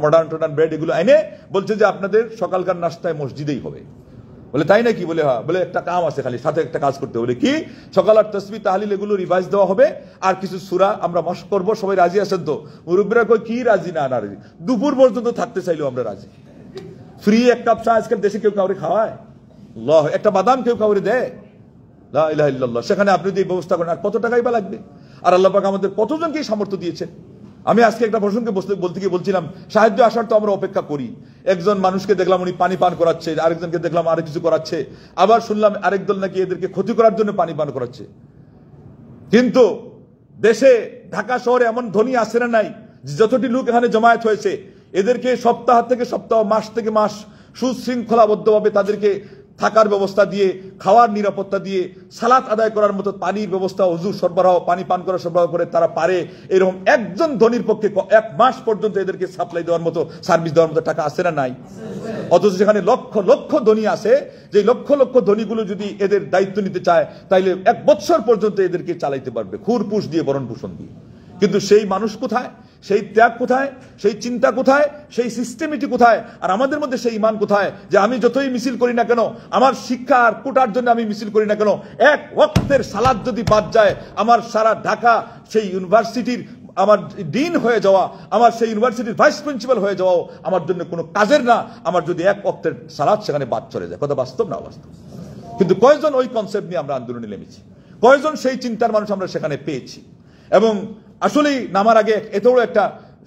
মডার্ন টডার্ন ব্রেড এগুলো এনে বলছে যে আপনাদের সকালকার নাস্তায় মসজিদেই হবে। বলে তাই নাকি? বলে হ্যাঁ। বলে একটা কাম আছে, খালি সাথে একটা কাজ করতে। বলে কি? সকাল আর তাসবিহ তাহলিল এগুলো রিভাইজ দেওয়া হবে, আর কিছু সূরা আমরা মশক করবো। সবাই রাজি আছেন তো? মুরব্বীরা কই কি রাজি? না রাজি, দুপুর পর্যন্ত থাকতে চাইলেও আমরা রাজি। ফ্রি এক কাপ চা আজকাল দেশে কেউ কাউরে খাওয়ায়? আল্লাহ, একটা বাদাম কেউ কাউরে দেয়? লা ইলাহা ইল্লাল্লাহ। সেখানে আপনি যদি ব্যবস্থা করেন, আর কত টাকাই বা লাগবে? আর আল্লাহ পাক আমাদের কতজনকে সামর্থ্য দিয়েছেন। আমি আজকে একটা প্রসঙ্গে বলতে গিয়ে বলছিলাম, সাহায্য আসার তো আমরা অপেক্ষা করি। একজন মানুষকে দেখলাম উনি পানি পান করাচ্ছে, আরেকজনকে দেখলাম আরেক কিছু করাচ্ছে, আবার শুনলাম আরেক দল নাকি এদেরকে ক্ষতি করার জন্য পানি পান করাচ্ছে। কিন্তু দেশে ঢাকা শহরে এমন ধনী আছে না নাই, যতটি লোক এখানে জমায়েত হয়েছে, এদেরকে সপ্তাহ থেকে সপ্তাহ, মাস থেকে মাস সুশৃঙ্খলাবদ্ধভাবে তাদেরকে থাকার ব্যবস্থা দিয়ে, খাওয়ার নিরাপত্তা দিয়ে, সালাত আদায় করার মতো পানির ব্যবস্থা, ওযু সরবরাহ, পানি পান করার সরবরাহ করে তারা পারে। এরকম একজন ধনীর পক্ষে 1 মাস পর্যন্ত এদেরকে সাপ্লাই দেওয়ার মতো, সার্ভিস দেওয়ার মতো টাকা আছে না নাই? অথচ সেখানে লক্ষ লক্ষ ধনী আছে, যে লক্ষ লক্ষ ধনীগুলো যদি এদের দায়িত্ব নিতে চায়, তাইলে 1 বছর পর্যন্ত এদেরকে চালাইতে পারবে, খুরপুষ দিয়ে, ভরণ পোষণ দিয়ে। কিন্তু সেই মানুষ কোথায়? সেই ত্যাগ কোথায়? সেই চিন্তা কোথায়? সেই সিস্টেমিটি কোথায়? আর আমাদের মধ্যে সেই ঈমান কোথায়, যে আমি যতই মিছিল করি না কেন, আমার শিক্ষা আর কোটার জন্য আমি মিছিল করি না কেন, 1 ওয়াক্তের সালাত যদি বাদ যায়, আমার সারা ঢাকা সেই ইউনিভার্সিটির আমার ডিন হয়ে যাওয়া, আমার সেই ইউনিভার্সিটির ভাইস প্রিন্সিপাল হয়ে যাওয়াও আমার জন্য কোনো কাজের না, আমার যদি 1 ওয়াক্তের সালাত সেখানে বাদ চলে যায়। কথা বাস্তব না অবাস্তব? কিন্তু কয়জন ওই কনসেপ্ট নিয়ে আমরা আন্দোলনে নেমেছি? কয়জন সেই চিন্তার মানুষ আমরা সেখানে পেয়েছি? এবং আসলেই নামার আগে এত বড় একটা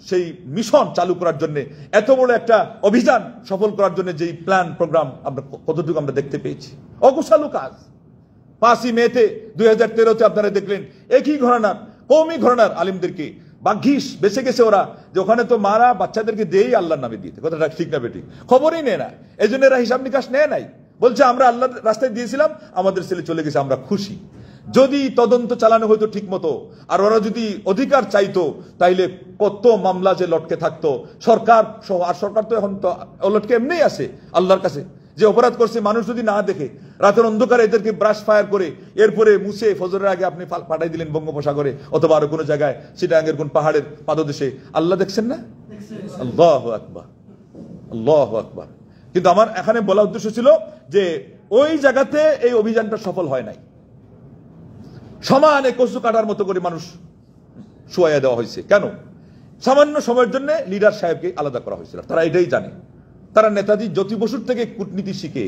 সেই মিশন চালু করার জন্য, এত বড় একটা অভিযান সফল করার জন্য যেই প্ল্যান প্রোগ্রাম আমরা কতটুকু আমরা দেখতে পেয়েছি? অগোছালো কাজ। 5ই মেতে 2013-তে আপনারা দেখলেন একই ঘরানার, কওমি ঘরানার আলিমদেরকে ভাগ্যিস বেঁচে গেছে ওরা, যে ওখানে তো মারা বাচ্চাদেরকে দিয়েই আল্লাহর নামে দিতে, কথাটা ঠিক না বেঠিক? খবরই নেয় না, এই জন্য এরা হিসাব নিকাশ নেয় নাই, বলছে আমরা আল্লাহর রাস্তায় দিয়েছিলাম, আমাদের ছেলে চলে গেছে, আমরা খুশি। যদি তদন্ত চালানো হতো ঠিক মতো, আর ওরা যদি অধিকার চাইতো, তাইলে কত মামলা যে লটকে থাকতো সরকার সহ। আর সরকার তো এখন তো লটকে এমনি আছে আল্লাহর কাছে, যে অপরাধ করছে মানুষ যদি না দেখে, রাতের অন্ধকারে এদেরকে ব্রাশ ফায়ার করে এরপরে মুছে ফজরের আগে আপনি পাঠাই দিলেন বঙ্গোপসাগরে অথবা আরো কোনো জায়গায়, চিটাগাঙ্গের কোন পাহাড়ের পাদদেশে, আল্লাহ দেখছেন না? আল্লাহু আকবার, আল্লাহু আকবার। কিন্তু আমার এখানে বলা উদ্দেশ্য ছিল যে ওই জায়গাতে এই অভিযানটা সফল হয় নাই। সমানে কচু কাটার মতো করে মানুষ শুয়াইয়া দেওয়া হয়েছে। কেন? সামান্য সময়ের জন্য লিডার সাহেবকে আলাদা করা হয়েছিল। তারা এটাই জানে, তারা নেতাজি জ্যোতি বসুর থেকে কূটনীতি শিখে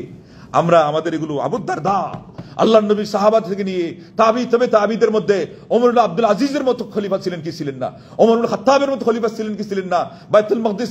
আমরা আমাদের এগুলো আবুদ্দারদা, আল্লাহ নবীর সাহাবা থেকে নিয়ে তাবি তবে তাবিদের মধ্যে ওমর আব্দুল আজিজের মতো খলিফা ছিলেন কি ছিলেন না, ওমর খাত্তাবের মতো খলিফা ছিলেন কি ছিলেন না, বাইতুল মাকদিস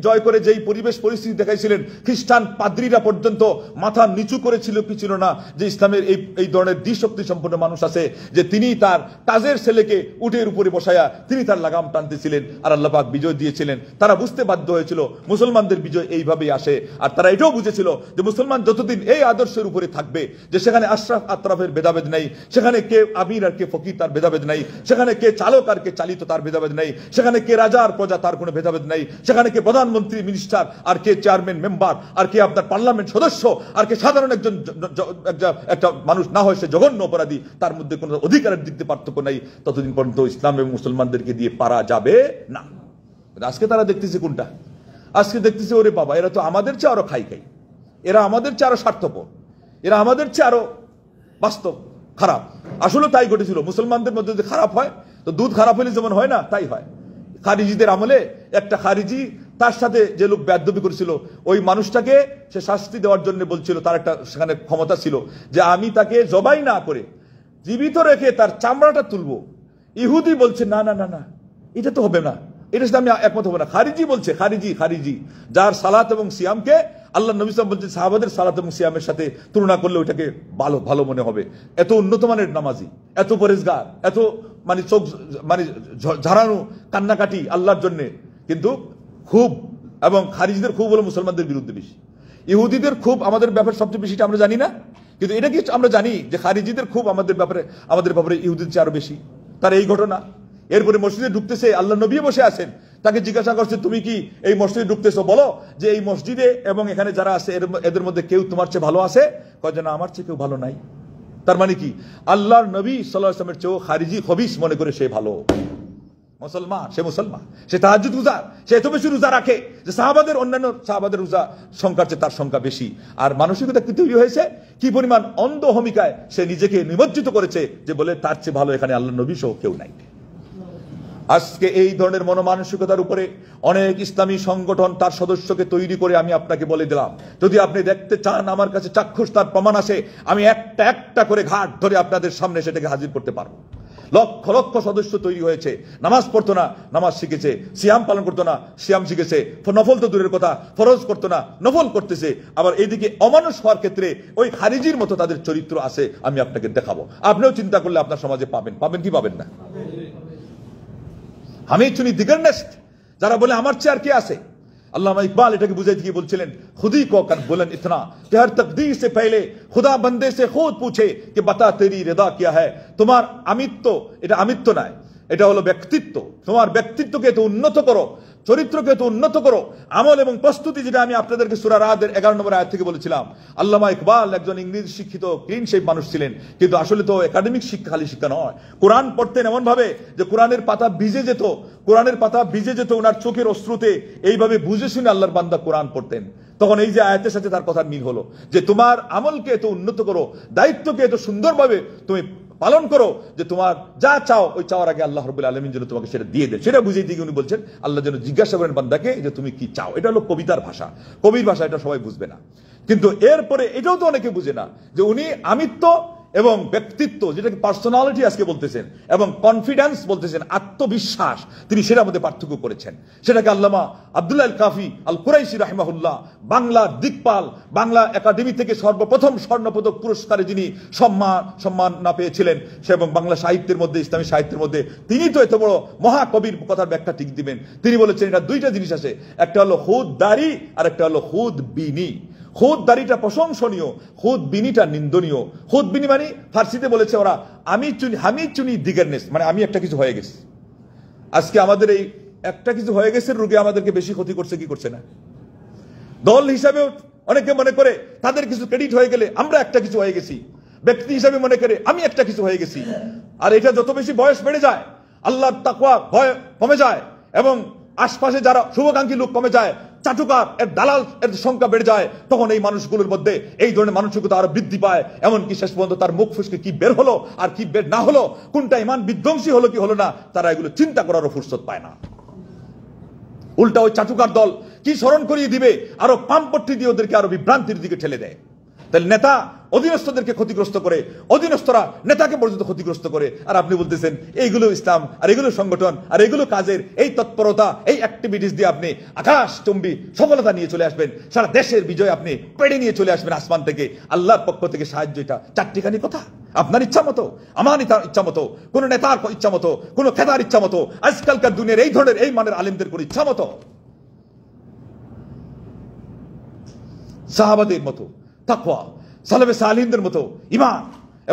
জয় করে যেই পরিবেশ পরিস্থিতি দেখাইছিলেন, খ্রিস্টান পাদ্রীরা পর্যন্ত মাথা নিচু করেছিল কি ছিল না, যে ইসলামের এই ধরনের দ্বিশক্তি সম্পন্ন মানুষ আছে, যে তিনি তার কাজের ছেলেকে উটের উপরে বসায়া তিনি তার লাগাম টানতেছিলেন, আর আল্লাহ পাক বিজয় দিয়েছিলেন। তারা বুঝতে বাধ্য হয়েছিল মুসলমানদের বিজয় এইভাবেই আসে। আর তারা এটাও বুঝেছিল যে মুসলমান যতদিন এই আদর্শের উপরে থাকবে, যে সেখানে আশরাফ আতরাফের ভেদাভেদ নাই, সেখানে কে আমির আর কে ফকির তার ভেদাভেদ নাই, সেখানে কে চালক আর কে চালিত তার ভেদাভেদ নাই, সেখানে কে রাজা আর প্রজা তার কোনো ভেদাভেদ নাই, সেখানে কে প্রধানমন্ত্রী মিনিস্টার আর কে চেয়ারম্যান মেম্বার আর কে আপনার পার্লামেন্ট সদস্য আর কে সাধারণ একজন একটা মানুষ না হয় সে জঘন্য অপরাধী, তার মধ্যে কোনো অধিকারের দিক দিয়ে পার্থক্য নাই, ততদিন পর্যন্ত ইসলাম এবং মুসলমানদেরকে দিয়ে পারা যাবে না। আজকে তারা দেখতেছে কোনটা? আজকে দেখতেছে ওরে বাবা, এরা তো আমাদের চেয়ে আরো খাই, এরা আমাদের চেয়ে আরো স্বার্থপর, এরা আমাদের চেয়ে আরো বাস্তব খারাপ। আসলে তাই ঘটেছিল। মুসলমানদের মধ্যে যদি খারাপ হয় তো দুধ খারাপ হলে যেমন হয় না, তাই হয়। খারিজিদের আমলে একটা খারিজি, তার সাথে যে লোক বেয়াদবি করেছিল, ওই মানুষটাকে সে শাস্তি দেওয়ার জন্য বলছিল, তার একটা সেখানে ক্ষমতা ছিল যে আমি তাকে জবাই না করে জীবিত রেখে তার চামড়াটা তুলবো। ইহুদি বলছে না না না না, এটা তো হবে না, এটার সাথে আমি একমত হবো না। খারিজি বলছে, খারিজি যার সালাত এবং সিয়ামকে আল্লাহ নবী সাল্লাল্লাহু আলাইহি ওয়াসাল্লাম বলছেন সাহাবাদের সালাত এবং সিয়ামের সাথে তুলনা করলে ওটাকে ভালো মনে হবে। এত উন্নত মানের নামাজি, এত পরেজগার, এত মানে চোখ মানে ঝাড়ানো কান্নাকাটি আল্লাহর জন্য, কিন্তু খুব এবং খারিজিদের খুব হলো মুসলমানদের বিরুদ্ধে বেশি। ইহুদিদের খুব আমাদের ব্যাপারে সবচেয়ে বেশিটা আমরা জানি না, কিন্তু এটা কি আমরা জানি যে খারিজিদের খুব আমাদের ব্যাপারে ইহুদিদের চেয়ে আরো বেশি। তার এই ঘটনা, এরপরে মসজিদে ঢুকতেছে, আল্লাহ নবী বসে আছেন, তাকে জিজ্ঞাসা করছে তুমি কি এই মসজিদে ঢুকতেছো, বলো যে এই মসজিদে এবং এখানে যারা আছে এদের মধ্যে কেউ তোমার চেয়ে ভালো আছে? কয় যে না, আমার চেয়ে কেউ ভালো নাই। তার মানে কি? আল্লাহর নবী সাল্লাল্লাহু আলাইহি ওয়াসাল্লামের চেয়েও খারিজি খবিস মনে করে সে ভালো। মুসলমান, সে তাহাজ্জুদ রোজা, সে এত বেশি রোজা রাখে যে অন্যান্য সাহাবাদের রোজা সংখ্যার চেয়ে তার সংখ্যা বেশি। আর মানসিকতা কি তৈরি হয়েছে, কি পরিমাণ অন্ধ ভূমিকায় সে নিজেকে নিমজ্জিত করেছে, যে বলে তার চেয়ে ভালো এখানে আল্লাহ নবী সহ কেউ নাই। আজকে এই ধরনের মনোমানসিকতার উপরে অনেক ইসলামী সংগঠন তার সদস্যকে তৈরি করে, আমি আপনাকে বলে দিলাম, যদি আপনি দেখতে চান আমার কাছে চাক্ষুষ তার প্রমাণ আছে, আমি একটা করে ঘাট ধরে আপনাদের সামনে সেটাকে হাজির করতে পারবো। লক্ষ লক্ষ সদস্য তৈরি হয়েছে, নামাজ পড়তো না, নামাজ শিখেছে, সিয়াম পালন করতো না, সিয়াম শিখেছে, নফল তো দূরের কথা, ফরজ করতো না, নফল করতেছে। আবার এইদিকে অমানুষ হওয়ার ক্ষেত্রে ওই খারিজির মতো তাদের চরিত্র আছে, আমি আপনাকে দেখাবো। আপনিও চিন্তা করলে আপনার সমাজে পাবেন কি পাবেন না? আমি চুনি দিগার নেস্ট, যারা বলে আমার চেয়ে আর কে আছে। আল্লামা ইকবাল এটাকে বুঝাইতে গিয়ে বলছিলেন, খুদি কো কর বুলন ইতনা कि हर तकदीर से पहले खुदा बंदे से खुद पूछे कि बता तेरी रिदा क्या है। তোমার আমিত্ব, এটা আমিত্ব নয়, এটা হলো ব্যক্তিত্ব। তোমার ব্যক্তিত্বকে তো উন্নত করো, চরিত্রকে তো উন্নত করো, আমল এবং প্রস্তুতি, যেটা আমি আপনাদেরকে সূরা রাদের 11 নম্বর আয়াত থেকে বলেছিলাম। আল্লামা ইকবাল একজন ইংরেজি শিক্ষিত ক্লিন শেপ মানুষ ছিলেন, কিন্তু আসলে তো একাডেমিক শিক্ষা, খালি শিক্ষা নয়, কোরআন পড়তেন এমন ভাবে যে কোরআনের পাতা ভিজে যেত ওনার চোখের অশ্রুতে। এইভাবে বুঝে শুনে আল্লাহর বান্দা কোরআন পড়তেন। তখন এই যে আয়াতের সাথে তার কথার মিল হলো, যে তোমার আমলকে এত উন্নত করো, দায়িত্বকে এত সুন্দরভাবে তুমি পালন করো, যে তোমার যা চাও ওই চাওয়ার আগে আল্লাহ রাব্বুল আলামিন যেন তোমাকে সেটা দিয়ে দেন। সেটা বুঝিয়ে দিয়ে উনি বলছেন আল্লাহ যেন জিজ্ঞাসা করেন বান্দাকে যে তুমি কি চাও। এটা হলো কবিতার ভাষা, কবির ভাষা, এটা সবাই বুঝবে না। কিন্তু এরপরে এটাও তো অনেকে বুঝে না, যে উনি আমিত্ব এবং ব্যক্তিত্ব, যেটাকে পার্সোনালিটি আজকে বলতেছেন, এবং কনফিডেন্স বলতেছেন, আত্মবিশ্বাস, তিনি সেটার মধ্যে পার্থক্য করেছেন। সেটাকে আল্লামা আব্দুল্লাহ আল কাফি আল কুরাইশি রাহিমাহুল্লাহ, বাংলা দিকপাল, বাংলা একাডেমি থেকে সর্বপ্রথম স্বর্ণপদক পুরস্কারে যিনি সম্মান না পেয়েছিলেন, সে এবং বাংলা সাহিত্যের মধ্যে, ইসলামী সাহিত্যের মধ্যে তিনি তো এত বড় মহাকবির কথার ব্যাখ্যা ঠিক দিবেন। তিনি বলেছেন এটা দুইটা জিনিস আছে, একটা হলো খুদ দাড়ি আর একটা হলো খুদ বিনি। খুদ দাড়িটা প্রশংসনীয়, খুদ বিনিটা নিন্দনীয়। খুদ বিনি মানে ফার্সিতে বলেছে ওরা আমি চুনি দিগারনেস, মানে আমি একটা কিছু হয়ে গেছি। আজকে আমাদের এই একটা কিছু হয়ে গেছে রোগে আমাদেরকে বেশি ক্ষতি করছে কি করছে না? দল হিসাবেও অনেকে মনে করে তাদের কিছু ক্রেডিট হয়ে গেলে আমরা একটা কিছু হয়ে গেছি, ব্যক্তি হিসাবে মনে করে আমি একটা কিছু হয়ে গেছি। আর এটা যত বেশি বয়স বেড়ে যায়, আল্লাহর তাকওয়া ভয় কমে যায়, এবং আশপাশে যারা শুভাকাঙ্ক্ষী লোক কমে যায়, চাটুকার এর দালাল এর সংখ্যা বেড়ে যায়, তখন এই মানুষগুলোর মধ্যে এই ধরনের মানসিকতা আরো বৃদ্ধি পায়। এমনকি শেষ পর্যন্ত তার মুখ ফুসকে কি বের হলো আর কি বের না হলো, কোনটা ইমান বিধ্বংসী হলো কি হলো না, তারা এগুলো চিন্তা করারও ফুরসত পায় না। উল্টা ওই চাটুকার দল কি স্মরণ করিয়ে দিবে, আরো পাম্পট্টি দিয়ে ওদেরকে আরো বিভ্রান্তির দিকে ঠেলে দেয়। তাহলে নেতা অধীনস্থদেরকে ক্ষতিগ্রস্ত করে, অধীনস্থরা নেতাকে পর্যন্ত ক্ষতিগ্রস্ত করে, আর আপনি বলতেছেন এইগুলো ইসলাম, আর এগুলো সংগঠন, আর এগুলো কাজের এই তৎপরতা, এই অ্যাক্টিভিটিস দিয়ে আপনি আকাশচুম্বী সফলতা নিয়ে চলে আসবেন, সারা দেশের বিজয় আপনি পেড়ে নিয়ে চলে আসবেন আসমান থেকে, আল্লাহর পক্ষ থেকে সাহায্য। এটা চারটিখানি কথা, আপনার ইচ্ছা মতো, আমার ইচ্ছা মতো, কোন নেতার ইচ্ছা মতো, কোন খেতার ইচ্ছা মতো, আজকালকার দুনিয়ার এই ধরনের এই মানের আলেমদের কোন ইচ্ছা মতো, সাহাবাদের মতো তাকওয়া, সালাফে সালিহিনদের মতো ঈমান।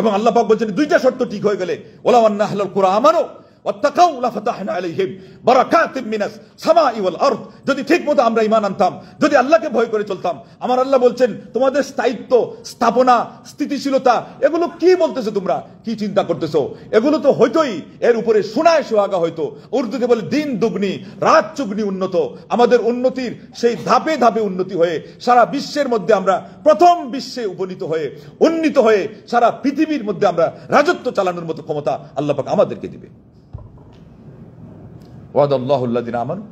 এবং আল্লাহ পাক বলেন দুইটা শর্ত ঠিক হয়ে গেলে, ওয়ালা আন্না আহলাল কুরআন আমানু ওয়াত্তাকাউ লাফাতাহনা আলাইহিম বারাকাতিম মিনাস সামাই ওয়াল আরদ। যদি ঠিকমতো আমরা ঈমান আনতাম, যদি আল্লাহকে ভয় করে চলতাম, আমার আল্লাহ বলছেন তোমাদের স্থায়িত্ব, স্থাপনা, স্থিতিশীলতা, এগুলো কি বলতেছো তোমরা, কি চিন্তা করতেছো, এগুলো তো হইতোই, এর উপরে সোনায় সোহাগা হইতো। উর্দুতে বলে দিন দুগনি রাত চুগনি উন্নত। আমাদের উন্নতির সেই ধাপে ধাপে উন্নতি হয়ে সারা বিশ্বের মধ্যে আমরা প্রথম বিশ্বে উপনীত হয়ে, উন্নীত হয়ে সারা পৃথিবীর মধ্যে আমরা রাজত্ব চালানোর মতো ক্ষমতা আল্লাহ পাক আমাদেরকে দিবে। ওয়াদাল্লাহু আল্লাযিনা আমানু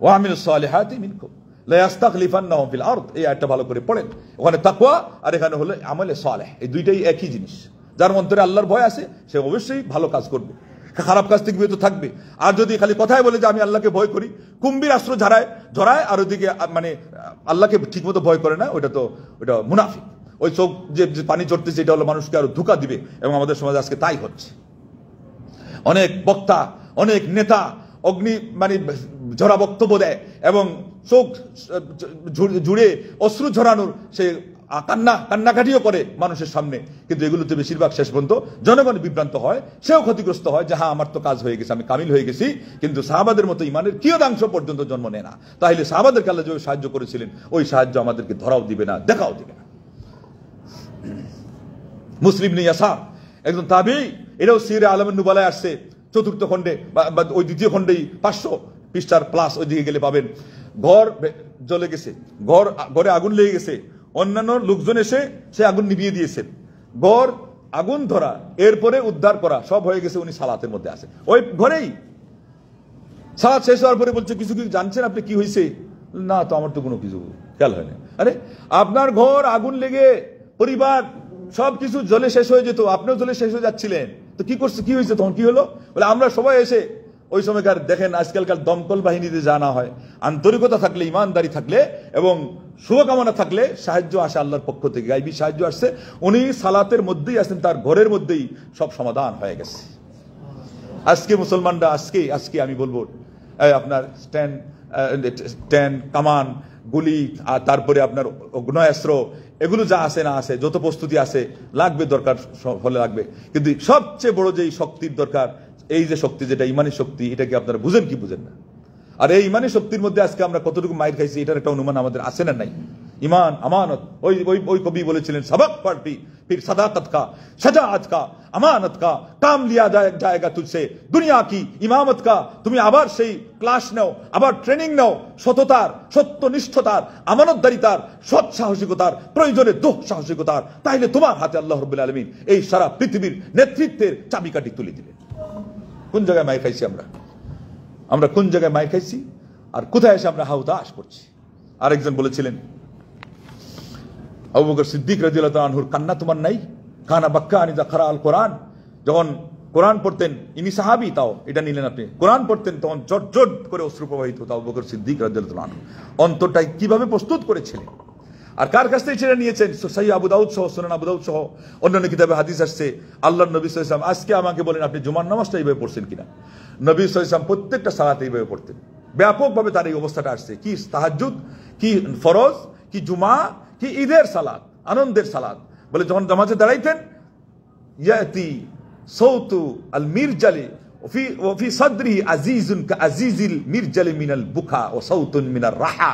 ওয়া আমিলুস সালিহাতি মিনকুম লা ইস্তাখলিফান্নাহুম ফিল আরদ। এই আয়াতটা ভালো করে পড়েন, ওখানে তাকওয়া আর এখানে হলো আমলে সালেহ, এই দুইটাই একই জিনিস। যার অন্তরে আল্লাহর ভয় আছে সে অবশ্যই ভালো কাজ করবে, খারাপ কাজ থেকে বিরত থাকবে। আর যদি খালি কথায় বলে যে আমি আল্লাহকে ভয় করি, কুম্ভীর আশ্র ঝরায় আর ওইদিকে মানে আল্লাহকে ঠিকমতো ভয় করে না, ওটা মুনাফিক। ওই চোখ যে পানি চড়তেছে এটা হলো মানুষকে আরো ধোঁকা দিবে, এবং আমাদের সমাজে আজকে তাই হচ্ছে। অনেক বক্তা, অনেক নেতা অগ্নি মানে ঝরা বক্তব্য দেয় এবং চোখ জুড়ে অশ্রু ঝরানোর সে কান্নাকাটিও করে মানুষের সামনে, কিন্তু এগুলোতে বেশিরভাগ শেষ পর্যন্ত জনগণ বিভ্রান্ত হয়, সেও ক্ষতিগ্রস্ত হয় যে হ্যাঁ আমার তো কাজ হয়ে গেছে, আমি কামিল হয়ে গেছি, কিন্তু সাহাবাদের মতো ইমানের কিয়দাংশ পর্যন্ত জন্ম নেয় না। তাহলে সাহাবাদেরকে আল্লাহ যেভাবে সাহায্য করেছিলেন, ওই সাহায্য আমাদেরকে ধরাও দিবে না, দেখাও দিবে না। মুসলিম ইবনে ইয়াসার একজন তাবী, এটাও সিরায়ে আলামুন নুবালায় আসছে, চতুর্থ খণ্ডে বা ওই দ্বিতীয় খণ্ডেই 500 পৃষ্ঠার প্লাস ওই দিকে গেলে পাবেন। ঘর জ্বলে গেছে, ঘরে আগুন লেগে গেছে, অন্যান্য লোকজন এসে সে আগুন নিভিয়ে দিয়েছে, ঘর আগুন ধরা, এরপরে উদ্ধার করা, সব হয়ে গেছে। উনি সালাতের মধ্যে আছে, ওই ঘরেই সালাত শেষ হওয়ার পরে বলছে কিছু জানছেন আপনি কি হয়েছে? না তো আমার তো কোনো কিছু খেয়াল হয় না। আরে আপনার ঘর আগুন লেগে পরিবার সবকিছু জ্বলে শেষ হয়ে যেত, আপনিও জ্বলে শেষ হয়ে যাচ্ছিলেন, তো কি করছে, কি হয়েছে, তখন কি হলো? বলে আমরা সবাই এসে ওই সময়কার দেখেন আজকালকার দমকল বাহিনীতে জানা হয়, আন্তরিকতা থাকলে, ইমানদারি থাকলে এবং শুভকামনা থাকলে সাহায্য আসে আল্লাহর পক্ষ থেকে, গায়বী সাহায্য আসছে। উনি সালাতের মধ্যেই আছেন, তার ঘরের মধ্যেই সব সমাধান হয়ে গেছে। আজকে মুসলমানরা আজকে আমি বলবো আপনার স্ট্যান্ড কামান গুলি আর তারপরে আপনার অগ্নেয়াস্ত্র এগুলো যা আছে না আছে, যত প্রস্তুতি আছে লাগবে, দরকার ফলে লাগবে, কিন্তু সবচেয়ে বড় যে শক্তির দরকার, এই যে শক্তি যেটা ইমানি শক্তি, এটাকে আপনারা বুঝেন কি বুঝেন না? আর এই ইমানি শক্তির মধ্যে আজকে আমরা কতটুকু মাইর খাইছি এটার একটা অনুমান আমাদের আছে না নাই? ইমান আমানত, ওই কবি বলেছিলেন সবক পড়তি ফির সাদাকত কা শাজাআত কা আমানত কা কাম লিয়া জায়েগা তুঝসে দুনিয়া কি ইমামত কা। তুমি আবার সেই ক্লাস নাও, আবার ট্রেনিং নাও, সততার, সত্যনিষ্ঠতার, আমানতদারিতার, সৎ সাহসিকতার, প্রয়োজনে দুঃসাহসিকতার, তাইলে তোমার হাতে আল্লাহ রাব্বুল আলামিন এই সারা পৃথিবীর নেতৃত্বের চাবিকাঠি তুলে দিলেন। কোন জায়গায় মাইর খাইছি আমরা কোন জায়গায় মাইর খাইছি আর কোথায় এসে আমরা হাউতাশ করছি? আরেকজন বলেছিলেন আবু বকর সিদ্দিক রাদিয়াল্লাহু তাআলা আনহুর কান্না তোমার নাই? কানা বাক্কা আনিদা খারা আল কোরআন, যখন কোরআন পড়তেন, ইনি সাহাবী, তাও এটা নিলেন আপনি, কোরআন পড়তেন তখন জট জট করে অশ্রু প্রবাহিত হতো। আবু বকর সিদ্দিক রাদিয়াল্লাহু আনহু অন্তরটাই কিভাবে প্রস্তুত করেছিলেন। আর কার কাছ থেকে সেটা নিয়েছেন? সহিহ আবু দাউদ সহ, সুনান আবু দাউদ সহ অন্যান্য কিতাবে হাদিস আসছে, আল্লাহর নবী সাল্লাল্লাহু আলাইহি ওয়াসাল্লাম, আজকে আমাকে বলেন আপনি জুমার নামাজটা এইভাবে পড়ছেন কিনা। নবী সাল্লাল্লাহু আলাইহি ওয়াসাল্লাম প্রত্যেকটা সালাতে এইভাবে পড়তেন, ব্যাপকভাবে তার এই অবস্থাটা আসছে। কি তাহাজ্জুদ, কি ফরজ, কি জুমা, কি ঈদের সালাত, আনন্দের সালাত। বলে যখন নামাজে দাঁড়াইতেন, ইয়াতি সৌতু আল মিরজালি ওফি সাদরিহি আজিজুন কা আজিজিল মিরজালি মিনাল বুকা ও সৌতুন মিনার রাহা।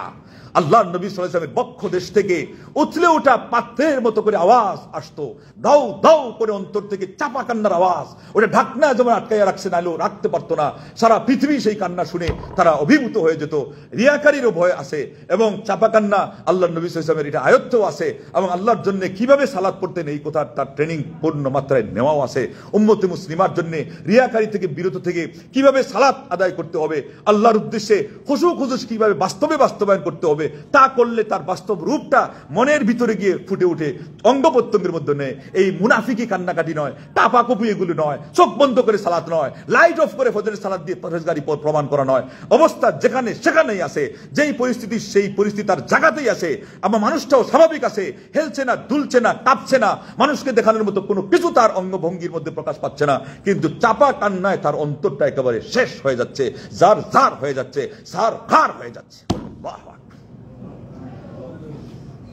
আল্লাহর নবী সাল্লাল্লাহু আলাইহি ওয়াসাল্লামের বক্ষ দেশ থেকে উথলে ওঠা পাত্রের মতো করে আওয়াজ আসতো, দাউ দাউ করে অন্তর থেকে চাপা কান্নার আওয়াজ। ওটা ঢাকনা যেমন আটকাইয়া রাখছে, নাইলেও রাখতে পারতো না। সারা পৃথিবী সেই কান্না শুনে তারা অভিভূত হয়ে যেত। রিয়াকারীরও ভয় আছে এবং চাপা কান্না আল্লাহর নবী সাল্লাল্লাহু আলাইহি ওয়াসাল্লামের এটা আয়ত্তও আছে, এবং আল্লাহর জন্য কিভাবে সালাত পড়তেন এই কথা তার ট্রেনিং পূর্ণ মাত্রায় নেওয়াও আছে। উম্মতে মুসলিমার জন্য রিয়াকারী থেকে বিরত থেকে কিভাবে সালাত আদায় করতে হবে, আল্লাহর উদ্দেশ্যে খুশু খুজুস কিভাবে বাস্তবায়ন করতে হবে, তা করলে তার বাস্তব রূপটা মনের ভিতরে গিয়ে ফুটে উঠে অঙ্গ প্রত্যঙ্গের মধ্যে নেই। এই মুনাফিকি কান্নাকাটি নয়, টাপাকুপি এগুলো নয়, চোখ বন্ধ করে সালাত নয়, লাইট অফ করে ফজরের সালাত দিয়ে পরহেজগারি প্রমাণ করা নয়। অবস্থা যেখানে সেখানেই আছে, যেই পরিস্থিতি সেই পরিস্থিতি তার জায়গাতেই আছে। আমার মানুষটাও স্বাভাবিক আছে, হেলছে না, দুলছে না, কাঁপছে না, মানুষকে দেখানোর মতো কোনো কিছু তার অঙ্গভঙ্গির মধ্যে প্রকাশ পাচ্ছে না, কিন্তু চাপা কান্নায় তার অন্তরটা একেবারে শেষ হয়ে যাচ্ছে, জার জার হয়ে যাচ্ছে, সার খার হয়ে যাচ্ছে। বাহ!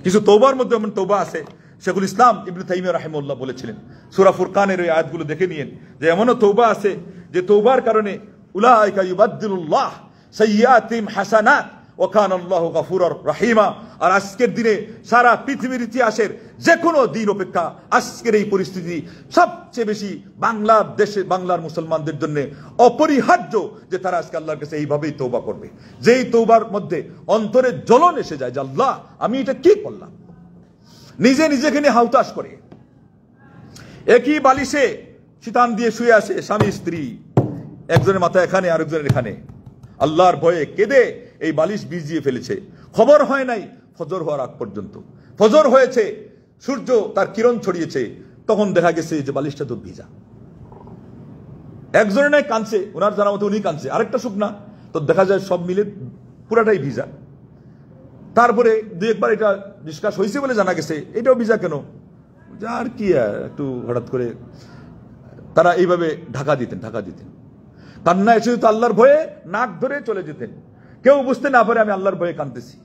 কিছু তওবার মধ্যে এমন তওবা আছে, শেখুল ইসলাম ইবনে তাইমিয়া রাহিমাহুল্লাহ বলেছিলেন, সূরা ফুরকানের ওই আয়াতগুলো দেখে নিয়েন, যে এমনও তওবা আছে যে তওবার কারণে উলাইকা ইউবাদদিলুল্লাহ সাইয়্যাতিহিম হাসানাত ওয়া কানা আল্লাহু গফুরার রহিমা। আর আজকের দিনে সারা পৃথিবীর ইতিহাসের যে কোনো দিন অপেক্ষা আজকের এই পরিস্থিতি সবচেয়ে বেশি বাংলাদেশে বাংলার মুসলমানদের জন্য অপরিহার্য যে তারা আজকে আল্লাহর কাছে এইভাবেই তওবা করবে, যেই তওবার মধ্যে অন্তরে জ্বলন এসে যায় যে আল্লাহ আমি এটা কি করলাম। নিজে নিজেকে নিয়ে হাউতাশ করে, একই বালিশে শীতান দিয়ে শুয়ে আসে স্বামী স্ত্রী, একজনের মাথা এখানে আরেকজনের এখানে, আল্লাহর ভয়ে কেঁদে এই বালিশ ভিজিয়ে ফেলেছে। খবর হয় নাই ফজর হওয়ার আগ পর্যন্ত, ফজর হয়েছে, সূর্য তার কিরণ ছড়িয়েছে, তখন দেখা গেছে যে বালিশটা তো ভিজা। একজনের নাই কাঁদছে, ওনার জানা মতো উনি কাঁদছে, আরেকটা শুকনা, তো দেখা যায় সব মিলে পুরাটাই ভিজা। তারপরে দু একবার এটা ডিসকাস হয়েছে বলে জানা গেছে এটাও ভিজা কেন, আর কি একটু হঠাৎ করে তারা এইভাবে ঢাকা দিতেন। কান্না এসে তো আল্লাহর ভয়ে নাক ধরে চলে যেতেন, কেউ বুঝতে না পারে আমি আল্লাহর ভয়ে কাঁদতেছি।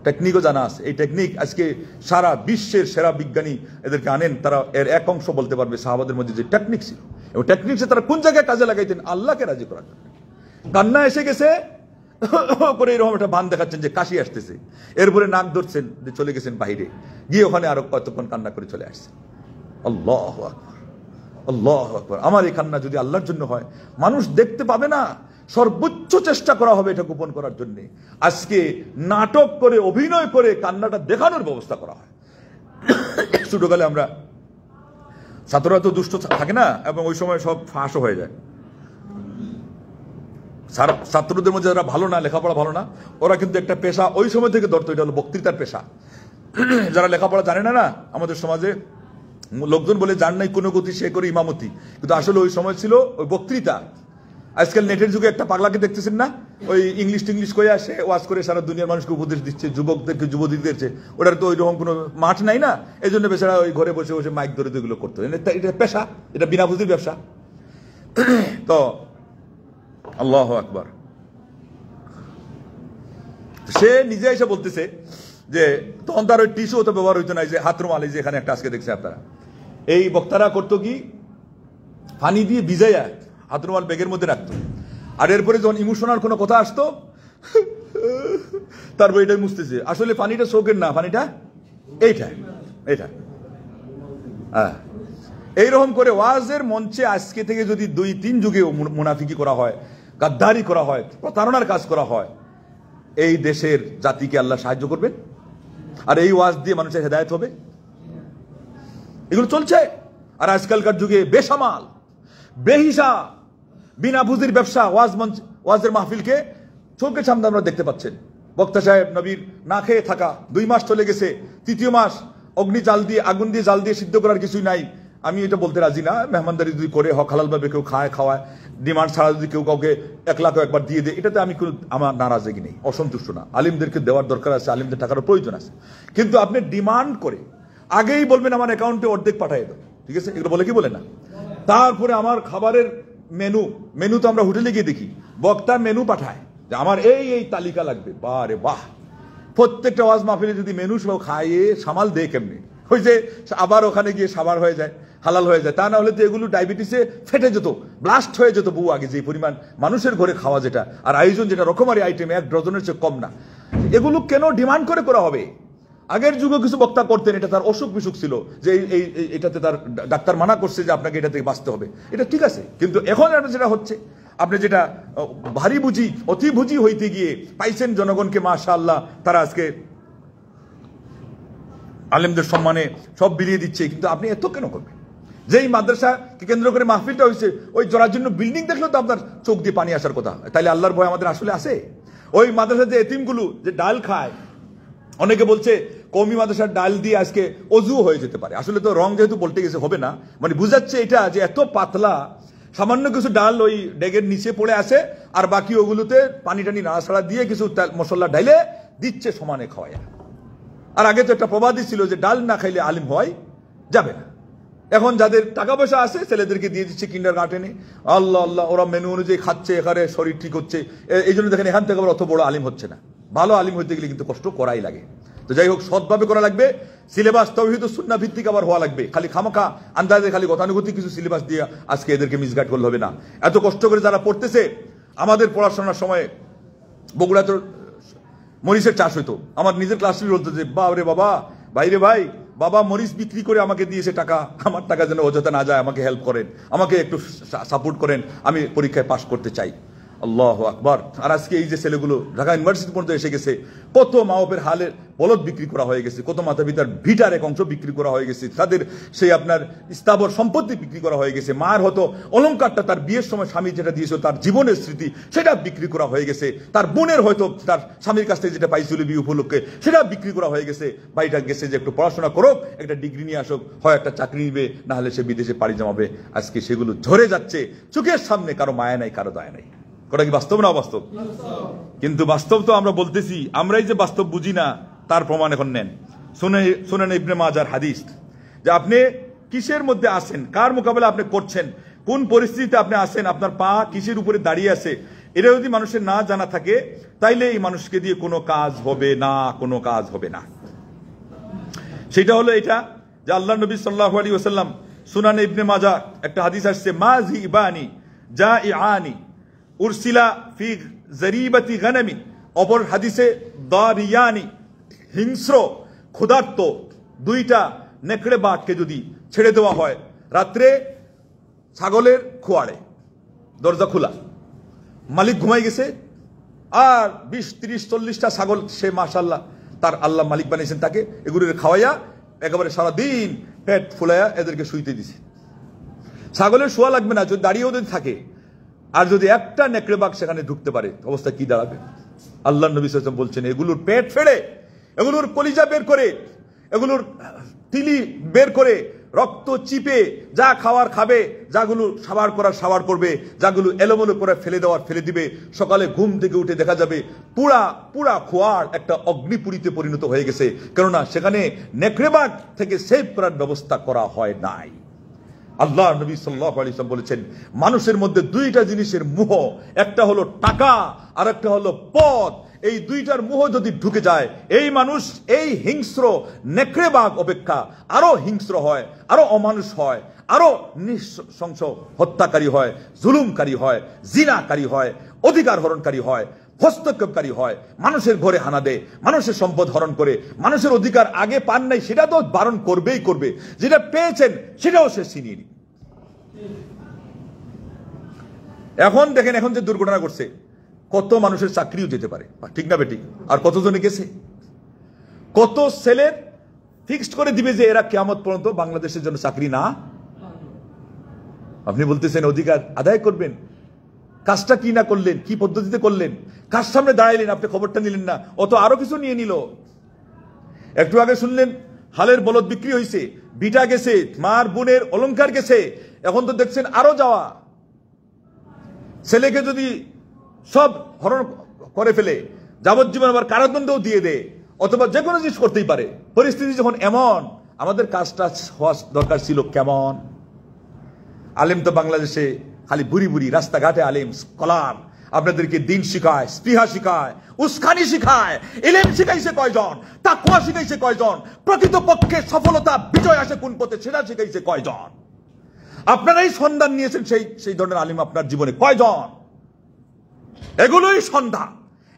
টেকনিকও জানা আছে, এই টেকনিক আজকে সারা বিশ্বের সেরা বিজ্ঞানী এদেরকে আনেন, তারা এর এক অংশ বলতে পারবে সাহাবাদের মধ্যে যে টেকনিক ছিল, এবং টেকনিকসে তারা কোন জায়গায় কাজে লাগাইতেন আল্লাহকে রাজি করার জন্য। কান্না এসে গেছে করে এরকম একটা ভান দেখাচ্ছেন যে কাশি আসতেছে, এরপরে নাক ধরছেন যে চলে গেছেন বাইরে, গিয়ে ওখানে আরো কতক্ষণ কান্না করে চলে আসছেন। আল্লাহু আকবার, আল্লাহু আকবার। আমার এই কান্না যদি আল্লাহর জন্য হয় মানুষ দেখতে পাবে না, সর্বোচ্চ চেষ্টা করা হবে এটা গোপন করার জন্য। আজকে নাটক করে অভিনয় করে কান্নাটা দেখানোর ব্যবস্থা করা হয়। ছোটকালে আমরা ছাত্ররা তো দুষ্ট থাকে না, এবং ওই সময় সব ফাঁসও হয়ে যায়। ছাত্রদের মধ্যে যারা ভালো না, লেখাপড়া ভালো না, ওরা কিন্তু একটা পেশা ওই সময় থেকে ধরতো, এটা হলো বক্তৃতার পেশা। যারা লেখাপড়া জানে না, আমাদের সমাজে লোকজন বলে যার নাই কোনো গতি সে করে ইমামতি, কিন্তু আসলে ওই সময় ছিল ওই বক্তৃতা। আজকাল নেটের যুগে একটা পাগলাকে দেখতেছেন না, ওই ইংলিশ করে আসে, ওয়াজ করে সারা দুনিয়ার মানুষকে উপদেশ দিচ্ছে, যুবকদেরকে যুবতীদেরকে। ওটার তো ওই রকম কোনো মাঠ নাই না, এই জন্য বেচারা ওই ঘরে বসে বসে মাইক ধরে এগুলো করতো। এটা পেশা, এটা বিনা পুঁজির ব্যবসা। তো আল্লাহু আকবার, সে নিজে এসে বলতেছে যে তখন তার ওই টিস্যু তো ব্যবহার হইতো না, যে হাত রুমাল, এই যে এখানে একটা আজকে দেখছে আপনারা, এই বক্তারা করতো কি পানি দিয়ে ভিজাইয়া হাত রুমাল ব্যাগের মধ্যে রাখতো, আর এরপরে যখন ইমোশনাল কোনো কথা আসতো তারপর এটাই মুছতেছে। আসলে পানিটা শোকের না, পানিটা এইটা হ্যাঁ। এইরকম করে ওয়াজের মঞ্চে আজকে থেকে যদি 2-3 যুগে মুনাফিকি করা হয়, গাদ্দারি করা হয়, প্রতারণার কাজ করা হয়, এই দেশের জাতিকে আল্লাহ সাহায্য করবেন, আর এই ওয়াজ দিয়ে মানুষের হেদায়েত হবে। এগুলো চলছে। আর আজকালকার যুগে বেসামাল, বেহিসাব, বিনা পুঁজির ব্যবসা, ওয়াজের মাহফিলকে চোখের সামনে আমরা দেখতে পাচ্ছেন। বক্তা সাহেব নবীর না খেয়ে থাকা, 2 মাস চলে গেছে, 3য় মাস অগ্নি জাল দিয়ে, আগুন দিয়ে জাল দিয়ে সিদ্ধ করার কিছুই নাই, আমি এটা বলতে রাজি না। মেহমানদারি যদি করে হক হালালভাবে কেউ খাওয়ায়, ডিমান্ড ছাড়া যদি কেউ কাউকে 1 লাখ একবার দিয়ে দেয়, এটাতে আমি আমার নারাজগি নেই, অসন্তুষ্ট না। আলিমদেরকে দেওয়ার দরকার আছে, আলিমদের টাকারও প্রয়োজন আছে, কিন্তু আপনি ডিমান্ড করে আগেই বলবেন আমার অ্যাকাউন্টে অর্ধেক পাঠিয়ে দাও, ঠিক আছে? এগুলো বলে কি বলে না? তারপরে আমার খাবারের মেনু তো আমরা হোটেলে গিয়ে দেখি, বক্তা মেনু পাঠায় যে আমার এই তালিকা লাগবে। বারে বাহ, প্রত্যেকটা ওয়াজ মাহফিলে যদি মেনু সহ খাইয়ে সামাল দেয় কেমনি, ওই যে আবার ওখানে গিয়ে সাবার হয়ে যায়, হালাল হয়ে যায়। তা না হলে তো এগুলো ডায়াবেটিসে ফেটে যেত, ব্লাস্ট হয়ে যেত বউ আগে যে পরিমাণ মানুষের ঘরে খাওয়া যেটা, আর আয়োজন যেটা, রকমারি আইটেম 1 ডজনের চেয়ে কম না। এগুলো কেন ডিমান্ড করে করা হবে? আগের যুগে কিছু বক্তা করতেন, এটা তার অসুখ বিসুখ ছিল, যে এটাতে তার ডাক্তার মানা করছে যে আপনাকে এটা থেকে বাঁচতে হবে, এটা ঠিক আছে। কিন্তু এখন যেটা হচ্ছে, আপনি যেটা ভারী বুঝি অতি বুঝি হইতে গিয়ে পাইছেন জনগণকে, মাশাআল্লাহ তারা আজকে আলেমদের সম্মানে সব বিলিয়ে দিচ্ছে, কিন্তু আপনি এত কেন করবেন? যেই মাদ্রাসাকে কেন্দ্র করে মাহফিলটা হয়েছে, ওই জরার জন্য বিল্ডিং দেখলেও তো আপনার চোখ দিয়ে পানি আসার কথা। তাইলে আল্লাহর ভয় আমাদের আসলে আছে? ওই মাদ্রাসার যে এতিমগুলো যে ডাল খায়, অনেকে বলছে কওমি মাদ্রাসার ডাল দিয়ে আজকে অজু হয়ে যেতে পারে। আসলে তো রং যেহেতু বলতে গেছে হবে না, মানে বুঝাচ্ছে এটা যে এত পাতলা, সামান্য কিছু ডাল ওই ডেগের নিচে পড়ে আসে, আর বাকি ওগুলোতে পানি টানি নাড়াছাড়া দিয়ে কিছু মশলা ঢাইলে দিচ্ছে সমানে খাওয়ায়। আর আগে তো একটা প্রবাদই ছিল যে ডাল না খাইলে আলিম হয় যাবে না। এখন যাদের টাকা পয়সা আছে ছেলেদেরকে দিয়ে দিচ্ছে কিন্ডার গার্ডেনে, আল্লাহ আল্লাহ, ওরা মেনু অনুযায়ী খাচ্ছে, এখানে শরীর ঠিক হচ্ছে। এই জন্য দেখেন এখান থেকে আবার অত বড় আলিম হচ্ছে না। ভালো আলিম হইতে গেলে কিন্তু কষ্ট করাই লাগে। তো যাই হোক, সৎভাবে করা লাগবে, সিলেবাস তাওহীদ ও সুন্নাহ ভিত্তিক আবার হওয়া লাগবে। খালি খামাখা আন্দাজে খালি গতানুগতিক কিছু সিলেবাস দিয়ে আজকে এদেরকে মিসগাইড করলে হবে না। এত কষ্ট করে যারা পড়তেছে, আমাদের পড়াশোনার সময় বগুড়া তো মরিচের চাষ হইতো, আমার নিজের ক্লাসে বলতো যে বাবা বাবা, ভাইরে ভাই, বাবা মরিচ বিক্রি করে আমাকে দিয়েছে টাকা, আমার টাকা যেন অযথা না যায়, আমাকে হেল্প করেন, আমাকে একটু সাপোর্ট করেন, আমি পরীক্ষায় পাশ করতে চাই। আল্লাহু আকবার। আর আজকে এই যে ছেলেগুলো ঢাকা ইউনিভার্সিটি পর্যন্ত এসে গেছে, কত মা বাপের হালের বলদ বিক্রি করা হয়ে গেছে, কত মাতা পিতার ভিটার এক অংশ বিক্রি করা হয়ে গেছে, তাদের সেই আপনার স্থাবর সম্পত্তি বিক্রি করা হয়ে গেছে, মার হতো অলংকারটা, তার বিয়ের সময় স্বামী যেটা দিয়েছিল তার জীবনের স্মৃতি, সেটা বিক্রি করা হয়ে গেছে, তার বোনের হয়তো তার স্বামীর কাছ থেকে যেটা পাইছিল বিয়ে উপলক্ষে সেটা বিক্রি করা হয়ে গেছে। ভাইটা গেছে যে একটু পড়াশোনা করুক, একটা ডিগ্রি নিয়ে আসুক, হয় একটা চাকরি নিবে, না হলে সে বিদেশে পাড়ি জমাবে। আজকে সেগুলো ঝরে যাচ্ছে চোখের সামনে, কারো মায়া নাই, কারো দয়া নাই। ওটা কি বাস্তব না অবাস্তব? কিন্তু বাস্তব তো আমরা বলতেছি, আমরাই যে বাস্তব বুঝি না তার প্রমাণ এখন নেন। শুনেন ইবনে মাজার হাদিস, যে আপনি কিসের মধ্যে আছেন, কার মোকাবেলা আপনি করছেন, কোন পরিস্থিতিতে আপনি আছেন, আপনার পা কিসের উপরে দাঁড়িয়ে আছে, এটা যদি মানুষের না জানা থাকে, তাইলে এই মানুষকে দিয়ে কোনো কাজ হবে না, কোনো কাজ হবে না। সেটা হলো এটা যে আল্লাহ নবী সাল্লাল্লাহু আলাইহি ওয়াসাল্লাম, সুনানে ইবনে মাজাহ একটা হাদিস আসছে, মাজি ইবানি জাইআনি উরসিলা ফি জারিবাতি গানামি, অপর হাদিসে দারিয়ানি, হিংস্র ক্ষুধার্ত 2টা নেকড়ে বাঘকে যদি ছেড়ে দেওয়া হয় রাত্রে ছাগলের খোয়াড়ে, দরজা খোলা, মালিক ঘুমাই গেছে, আর 20, 30, 40টা ছাগল সে মাশাআল্লাহ তার আল্লাহ মালিক বানিয়েছেন তাকে, এগুলোকে খাওয়াইয়া একেবারে সারাদিন পেট ফুলাইয়া এদেরকে শুইতে দিছে। ছাগলের শোয়া লাগবে না যদি দাঁড়িয়েও যদি থাকে, আর যদি একটা নেকড়ে বাঘ সেখানে ঢুকতে পারে, অবস্থা কি দাঁড়াবে? আল্লাহ নবী সাল্লাল্লাহু আলাইহি ওয়াসাল্লাম বলছেন, এগুলোর পেট ফেড়ে, এগুলোর কলিজা বের করে, এগুলোর তিলি বের করে, রক্ত চিপে যা খাওয়ার খাবে, যাগুলো সাবার করার সাবার করবে, যাগুলো এলোমেলো করে ফেলে দেওয়ার ফেলে দিবে। সকালে ঘুম থেকে উঠে দেখা যাবে পুরা পুরা খোয়ার একটা অগ্নিপুরীতে পরিণত হয়ে গেছে, কেননা সেখানে নেকড়ে বাঘ থেকে সেভ করার ব্যবস্থা করা হয় নাই। আল্লাহ নবী সাল্লাল্লাহু আলাইহি ওয়াসাল্লাম বলেছেন, মানুষের মধ্যে 2টা জিনিসের মোহ, একটা হলো টাকা আর একটা হলো পদ। এই 2টার মোহ যদি ঢুকে যায়, এই মানুষ এই হিংস্র নেকড়ে বাঘ অপেক্ষা আরো হিংস্র হয়, আরো অমানুষ হয়, আরো নৃশংস হত্যাকারী হয়, জুলুমকারী হয়, জিনাকারী হয়, অধিকার হরণকারী হয়, হস্তক্ষেপকারী হয়, মানুষের ঘরে হানা দেয়, মানুষের সম্পদ হরণ করে, মানুষের অধিকার আগে পান নাই সেটা তো বারণ করবেই করবে, যেটা পেয়েছেন সেটাও সে ছিনিয়ে নিবে। এখন দেখেন, এখন যে দুর্ঘটনা করছে, কত মানুষের চাকরিও যেতে পারে, ঠিক না বেটি? আর কতজনে গেছে, কত ছেলের ফিক্সড করে দিবে যে এরা কিয়ামত পর্যন্ত বাংলাদেশের জন্য চাকরি না। আপনি বলতেছেন অধিকার আদায় করবেন, কাজটা কি না করলেন, কি পদ্ধতিতে করলেন, কার সামনে দাঁড়াইলেন, আপনি খবরটা নিলেন না, অত আরো কিছু নিয়ে নিল। একটু আগে শুনলেন হালের বলদ বিক্রি হয়েছে, বিটা গেছে, মার বোনের অলংকার গেছে, এখন তো দেখছেন আরো যাওয়া। ছেলেকে যদি সব হরণ করে ফেলে, যাবজ্জীবন আবার কারাদণ্ডও দিয়ে দেয়, অথবা যে কোনো জিনিস করতেই পারে। পরিস্থিতি যখন এমন, আমাদের কাজটা হওয়া দরকার ছিল কেমন? আলেম তো বাংলাদেশে খালি বুড়ি বুড়ি রাস্তাঘাটে আলেম, স্কলার, আপনাদেরকে দিন শিখায়, স্পৃহা শিখায়, উস্কানি শিখায়। ইলম শিখাইছে কয়জন? তাকওয়া শিখাইছে কয়জন? প্রকৃত পক্ষে সফলতা বিজয় আসে কোন পথে সেটা শিখাইছে কয়জন? আপনারাই সন্ধান নিয়েছেন সেই ধরনের আলিম আপনার জীবনে কয়জন? এগুলোই সন্ধান,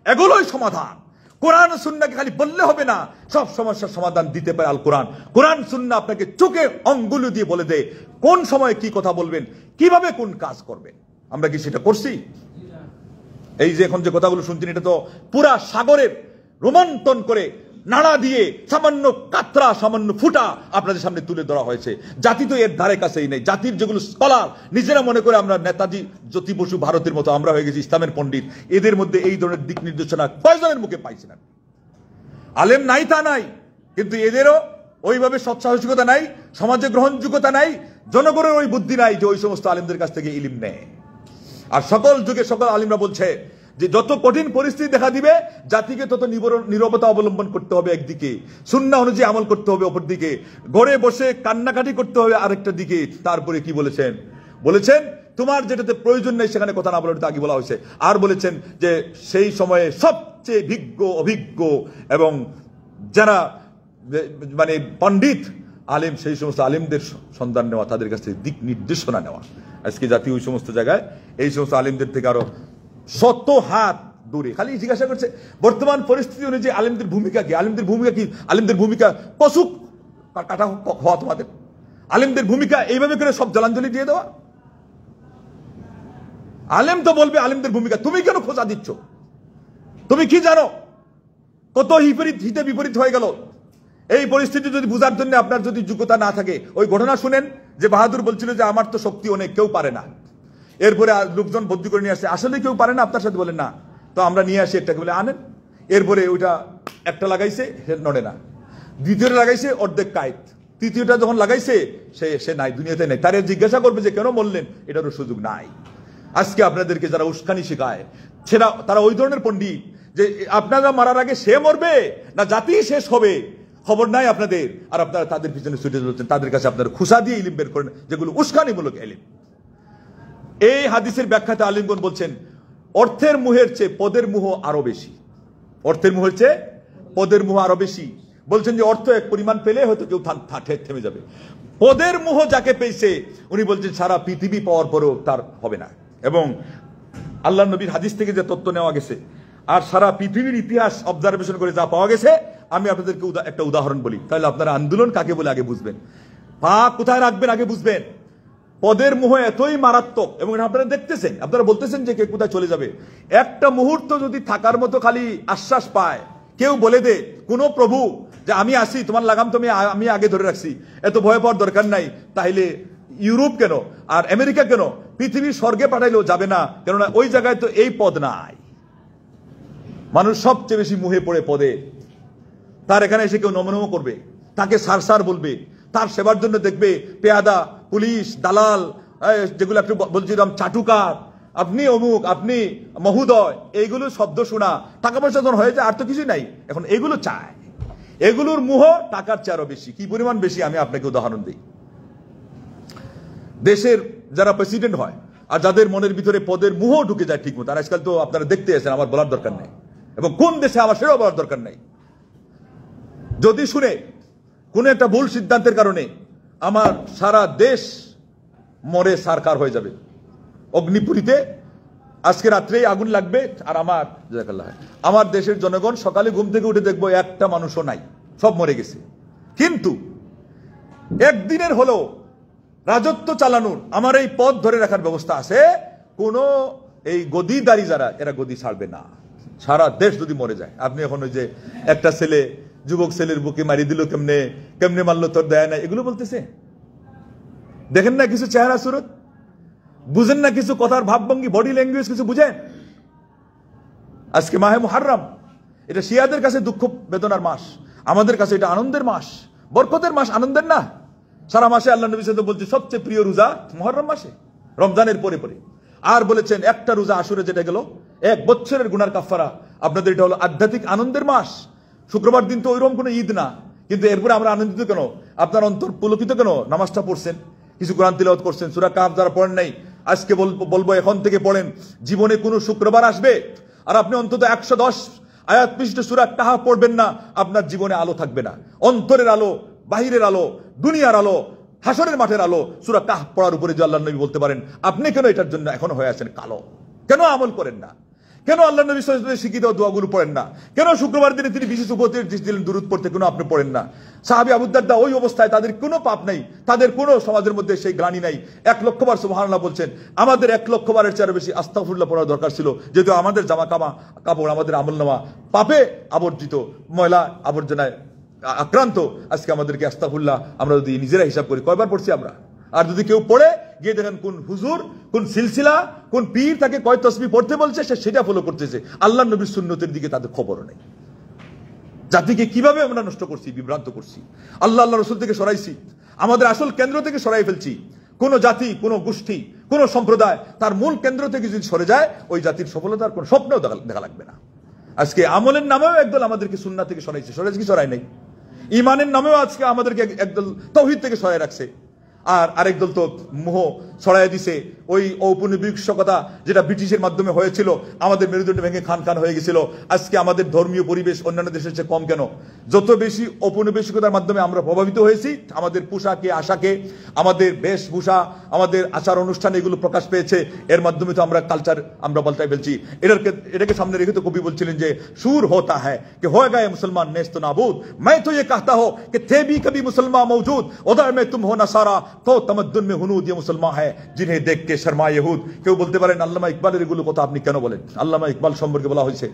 এগুলোই সমাধান। কোরআন সুন্নাহকে খালি বললে হবে না, সব সমস্যার সমাধান দিতে পারে আল কোরআন। কোরআন সুন্নাহ আপনাকে চোখে অঙ্গুলি দিয়ে বলে দেয় কোন সময়ে কি কথা বলবেন, কিভাবে কোন কাজ করবেন। আমরা কি সেটা করছি? এই যে এখন যে কথাগুলো শুনছেন, এটা তো পুরা সাগরের রোমন্থন করে নাড়া দিয়ে সামান্য কাতরা, সামান্য ফুটা আপনাদের সামনে তুলে ধরা হয়েছে। জাতি তো এর ধারে কাছেই নেই। জাতির যেগুলো স্কলার, নিজেরা মনে করে আমরা নেতাজি, জ্যোতি বসু, ভারতের মতো আমরা হয়ে গেছি ইসলামের পণ্ডিত, এদের মধ্যে এই ধরনের দিক নির্দেশনা কয়জনের মুখে পাইছি না? আলেম নাই তা নাই, কিন্তু এদেরও ওইভাবে সৎসাহসিকতা নাই, সমাজে গ্রহণযোগ্যতা নাই, জনগণের ওই বুদ্ধি নাই যে ওই সমস্ত আলেমদের কাছ থেকে ইলম নেয়। আর সকল যুগে সকল আলিমরা বলছে যে যত কঠিন পরিস্থিতি দেখা দিবে, জাতিকে তত নীরবতা অবলম্বন করতে হবে একদিকে, সুন্নাহ অনুযায়ী আমল করতে হবে অপরদিকে, ঘরে বসে কান্নাকাটি করতে হবে আরেকটা দিকে। তারপরে কি বলেছেন? বলেছেন তোমার যেটাতে প্রয়োজন নেই সেখানে কথা না বলে, আগে বলা হয়েছে। আর বলেছেন যে সেই সময়ে সবচেয়ে অভিজ্ঞ এবং যারা মানে পণ্ডিত আলেম, সেই সমস্ত আলেমদের সন্ধান নেওয়া, তাদের কাছ থেকে দিক নির্দেশনা নেওয়া। আজকে জাতি ওই সমস্ত জায়গায় এই সমস্ত আলেমদের থেকে আরো শত হাত দূরে। খালি জিজ্ঞাসা করছে বর্তমান পরিস্থিতি অনুযায়ী আলেমদের ভূমিকা কি? আলেমদের ভূমিকা কি? আলেমদের ভূমিকা কসুক কাটা হওয়া তোমাদের? আলেমদের ভূমিকা এইভাবে করে সব জলাঞ্জলি দিয়ে দেওয়া? আলেম তো বলবে আলেমদের ভূমিকা, তুমি কেন খোঁজা দিচ্ছ? তুমি কি জানো কত হিতে বিপরীত হয়ে গেল? এই পরিস্থিতি যদি বুঝার জন্য আপনার যদি যোগ্যতা না থাকে, ওই ঘটনা শুনেন যে বাহাদুর বলছিল যে আমার তো শক্তি অনেক, কেউ পারে না। এরপরে লোকজন বদলি করে নিয়ে আসছে, আসলে কেউ পারে না, আপনার সাথে বলেন না তো আমরা নিয়ে আসি একটাকে, বলে আনেন। এরপরে ওইটা একটা লাগাইছে, সে নড়ে না, দ্বিতীয়টা লাগাইছে অর্ধেক কায়েত, তৃতীয়টা যখন লাগাইছে সে নাই, দুনিয়াতে নাই। তারা জিজ্ঞাসা করবে যে কেন বললেন, এটারও সুযোগ নাই। আজকে আপনাদেরকে যারা উস্কানি শেখায় তারা ওই ধরনের পণ্ডিত যে আপনারা মারার আগে সে মরবে না জাতি শেষ হবে, খবর নাই আপনাদের। আর আপনারা তাদের পিছনে ছুটে চলছেন, তাদের কাছে আপনারা খুশা দিয়ে ইলিম বের করেন, যেগুলো উস্কানিমূলক ইলিম। এই হাদিসের ব্যাখ্যাতে আলিমগণ বলছেন অর্থের মোহের চেয়ে পদের মোহ আরো বেশি। অর্থের মোহের চেয়ে পদের মোহ আরো বেশি। বলছেন যে অর্থ এক পরিমাণ পেলে হয়তো কেউ থেমে যাবে, পদের মোহ যাকে পেয়েছে উনি বলছেন সারা পৃথিবী পাওয়ার পরেও তার হবে না। এবং আল্লাহ নবীর হাদিস থেকে যে তথ্য নেওয়া গেছে আর সারা পৃথিবীর ইতিহাস অবজারভেশন করে যা পাওয়া গেছে, আমি আপনাদেরকে একটা উদাহরণ বলি, তাহলে আপনারা আন্দোলন কাকে বলে আগে বুঝবেন, পা কোথায় রাখবেন আগে বুঝবেন। পদের মোহ এতই মারাত্মক, এবং আপনারা দেখতেছেন, আপনারা বলতেছেন যে কে কোথায় চলে যাবে। একটা মুহূর্ত যদি থাকার মতো খালি আশ্বাস পায়, কেউ বলে দে কোন প্রভু যে আমি আসি, তোমার লাগাম তুমি আমি আগে ধরে রাখছি, এত ভয় পাওয়ার দরকার নাই, তাহলে ইউরোপ কেন আর আমেরিকা কেন, পৃথিবীর স্বর্গে পাঠাইলেও যাবে না, কেননা ওই জায়গায় তো এই পদ নাই। মানুষ সবচেয়ে বেশি মুহে পড়ে পদে। তার এখানে এসে কেউ নমনম করবে, তাকে সার বলবে, তার সেবার জন্য দেখবে পেয়াদা, পুলিশ, দালাল, যেগুলো একটু বলছিলাম চাটুকার, আপনি অমুক, আপনি মহোদয়, এইগুলো শব্দ শোনা, টাকা পয়সা যখন হয়ে যায় আর তো কিছুই নাই, এখন এগুলো চায়। এগুলোর মোহ টাকার চেয়ে আরো বেশি। কি পরিমাণ বেশি আমি আপনাকে উদাহরণ দিই। দেশের যারা প্রেসিডেন্ট হয় আর যাদের মনের ভিতরে পদের মোহ ঢুকে যায় ঠিক মতো, আর আজকাল তো আপনারা দেখতে এসেছেন, আমার বলার দরকার নেই, এবং কোন দেশে আমার সেটাও বলার দরকার নেই। যদি শুনে কোন একটা ভুল সিদ্ধান্তের কারণে আমার সারা দেশ মরে সারকার হয়ে যাবে, অগ্নিপুরীতে আজকে রাত্রেই আগুন লাগবে, আর আমার দেশের জনগণ সকালে ঘুম থেকে উঠে দেখবো একটা মানুষও নাই, সব মরে গেছে। কিন্তু একদিনের হলো রাজত্ব চালানোর আমার এই পথ ধরে রাখার ব্যবস্থা আছে, কোন এই গদিদারি যারা, এরা গদি ছাড়বে না। সারা দেশ যদি মরে যায়, আপনি এখন ওই যে একটা ছেলে যুবক ছেলের বুকে মারি দিল, কেমনে কেমনে মারলো তোর দেয় না, এগুলো বলতেছে। দেখেন না কিছু চেহারা সুরত, বুঝেন না কিছু কথার ভাবভঙ্গি, বডি ল্যাঙ্গুয়েজ কিছু বুঝেন। আজকে মাহে মুহাররম, এটা শিয়াদের কাছে দুঃখ বেদনার মাস, আমাদের কাছে এটা আনন্দের মাস। বরকতের মাস, আনন্দের না? সারা মাসে আল্লাহ নবী সাল্লাল্লাহু আলাইহি ওয়াসাল্লাম বলছে সবচেয়ে প্রিয় রোজা মুহররম মাসে, রমজানের পরে পরে। আর বলেছেন একটা রোজা আশুরে যেটা গেল 1 বছরের গুনার কাফারা, আপনাদের এটা হলো আধ্যাত্মিক আনন্দের মাস। শুক্রবার দিন তো ওইরকম কোনো ঈদ না, কিন্তু এরপরে আমরা আনন্দিত কেন? আপনার অন্তর পুলকিত কেন? নামাজটা পড়ছেন, কিছু কোরআন তিলাওয়াত করছেন, সূরা কাহফ যারা পড়েন নাই আজকে বলবো এখন থেকে পড়েন। জীবনে কোনো শুক্রবার আসবে আর আপনি অন্তত 110 আয়াত বিশিষ্ট সূরা কাহফ পড়বেন না, আপনার জীবনে আলো থাকবে না। অন্তরের আলো, বাহিরের আলো, দুনিয়ার আলো, হাসরের মাঠের আলো সূরা কাহফ পড়ার উপরে যে আল্লাহর নবী বলতে পারেন, আপনি কেন এটার জন্য এখনো হয়ে আছেন কালো? কেন আমল করেন না? কেন আল্লাহ নবী সাল্লাল্লাহু আলাইহি ওয়াসাল্লাম শিখিত দোয়াগুলো পড়েন না? কেন শুক্রবার দিনে তিনি বিশেষ উপদেশ দিলেন দুরূদ পড়তে, কেন আপনি পড়েন না? সাহাবী আবু দারদা ওই অবস্থায়, তাদের কোনো পাপ নাই, তাদের কোনো সমাজের মধ্যে সেই গ্লানি নাই, 1 লক্ষ বার সুবহানাল্লাহ বলছেন। আমাদের 1 লক্ষ বারের চেয়ে বেশি আস্তাগফিরুল্লাহ পড়ার দরকার ছিল, যেহেতু আমাদের কাপড়, আমাদের আমলনামা পাপে আবর্জিত, ময়লা আবর্জনায় আক্রান্ত। আজকে আমাদেরকে আস্তাগফিরুল্লাহ আমরা যদি নিজেরা হিসাব করি কয়বার পড়ছি আমরা? আর যদি কেউ পড়ে গিয়ে দেখেন কোন হুজুর, কোন সিলসিলা, কোন পীর তাকে কয় তসবিহ পড়তে বলছে, সে সেটা ফলো করতেছে, আল্লাহর নবীর সুন্নতের দিকে তাদের খবরও নেই। জাতিকে কিভাবে আমরা নষ্ট করছি, বিভ্রান্ত করছি, আল্লাহ রাসূল থেকে সরাইছি, আমাদের আসল কেন্দ্র থেকে সরাই ফেলছি। কোন জাতি, কোন গোষ্ঠী, কোন সম্প্রদায় তার মূল কেন্দ্র থেকে যদি সরে যায়, ওই জাতির সফলতার কোন স্বপ্নও দেখা লাগবে না। আজকে আমলের নামেও একদল আমাদেরকে সুন্নাহ থেকে সরাইছে, সরাইছে কি সরাই নাই? ইমানের নামেও আজকে আমাদেরকে একদল তাওহীদ থেকে সরাই রাখছে, আর আরেক দল তো মোহ ছড়াই দিছে। ওই ঔপনিবেশিকতা যেটা ব্রিটিশের মাধ্যমে হয়েছিল, আমাদের মেরুদণ্ড ভেঙে খান খান হয়ে গেছিল। আজকে আমাদের ধর্মীয় পরিবেশ অন্যান্য দেশের চেয়ে কম কেন? যত বেশি ঔপনিবেশিকতার মাধ্যমে আমরা প্রভাবিত হয়েছি, আমাদের পোশাকে, আশাকে, আমাদের বেশভূষা, আমাদের আচার অনুষ্ঠান এগুলো প্রকাশ পেয়েছে, এর মাধ্যমে তো আমরা কালচার আমরা পাল্টাই ফেলছি। এটাকে সামনে রেখে তো কবি বলছিলেন যে সুর হোতা হ্যায় कि हो गए मुसलमान नेस्त नाबूद, मैं तो ये कहता हो कि थे भी कभी मुसलमान मौजूद, उधर में तुम हो नसारा तो तमद्दुन में हुनूद, ये मुसलमान है जिन्हें देख के शर्मा यहूद। কেউ বলতে পারেন আল্লামা ইকবালের এগুলো কথা আপনি কেন বলেন? আল্লামা ইকবাল সম্পর্কে বলা হয়েছে,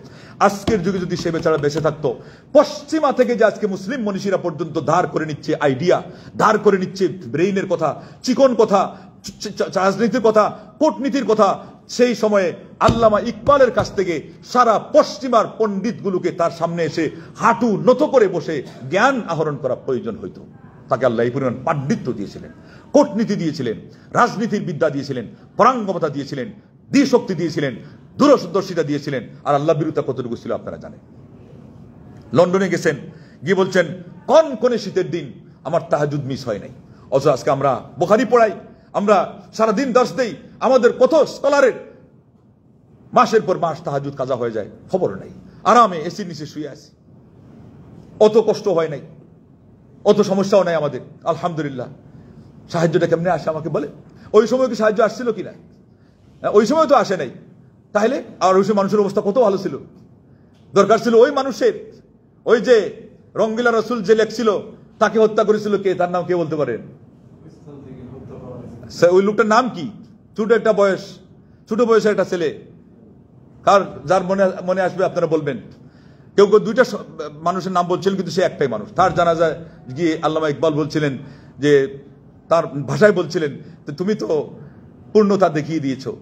আজকের যুগে যদি সে বেচারা বেঁচে থাকতো, পশ্চিমা থেকে যে আজকে মুসলিম মনীষীরা পর্যন্ত ধার করে নিচ্ছে আইডিয়া, ধার করে নিচ্ছে ব্রেইনের কথা, চিকন কথা, রাজনীতির কথা, কূটনীতির কথা, সেই সময়ে আল্লামা ইকবালের কাছ থেকে সারা পশ্চিমার পণ্ডিতগুলোকে তার সামনে এসে হাঁটু নত করে বসে জ্ঞান আহরণ করা প্রয়োজন হইতো। তাকে আল্লাহ এই পরিমাণ পাণ্ডিত্য দিয়েছিলেন, কূটনীতি দিয়েছিলেন, রাজনীতির বিদ্যা দিয়েছিলেন, পরাঙ্গমতা দিয়েছিলেন, শক্তি দিয়েছিলেন, দূরদর্শিতা দিয়েছিলেন। আর আল্লাহ বিরুদ্ধে কতটুকু ছিল আপনারা জানেন। লন্ডনে গেছেন, গিয়ে বলছেন কোন শীতের দিন আমার তাহাজ্জুদ মিস হয় নাই। অথচ আজকে আমরা বুখারী পড়াই, আমরা সারাদিন দর্শ দেই, আমাদের কত স্কলারের মাসের পর মাস তাহাজ্জুদ কাজা হয়ে যায়, খবর নাই। আরামে এসির নিচে শুয়ে আছি, অত কষ্ট হয় নাই, অত সমস্যাও নাই আমাদের, আলহামদুলিল্লাহ। সাহায্যটা কেমনে আসে আমাকে বলে? ওই সময় কি সাহায্য আসছিল কিনা? ওই সময় তো আসে নাই। তাহলে আর ওই সময় মানুষের অবস্থা কত ভালো ছিল। দরকার ছিল ওই মানুষের, ওই যে রঙ্গিলা রসুল যে লেখছিল, তাকে হত্যা করেছিল কে? তার নাম কে বলতে পারেন? ওই লোকটার নাম কি? ছোট বয়সের একটা ছেলে, যার মনে আসবে আপনারা বলবেন। কেউ কেউ 2টা মানুষের নাম বলছিলেন, কিন্তু সে একটাই মানুষ। তার জানাজায় গিয়ে আল্লামা ইকবাল বলছিলেন যে, তার ভাষায় বলছিলেন, তুমি তো পূর্ণতা দেখিয়ে দিয়েছো,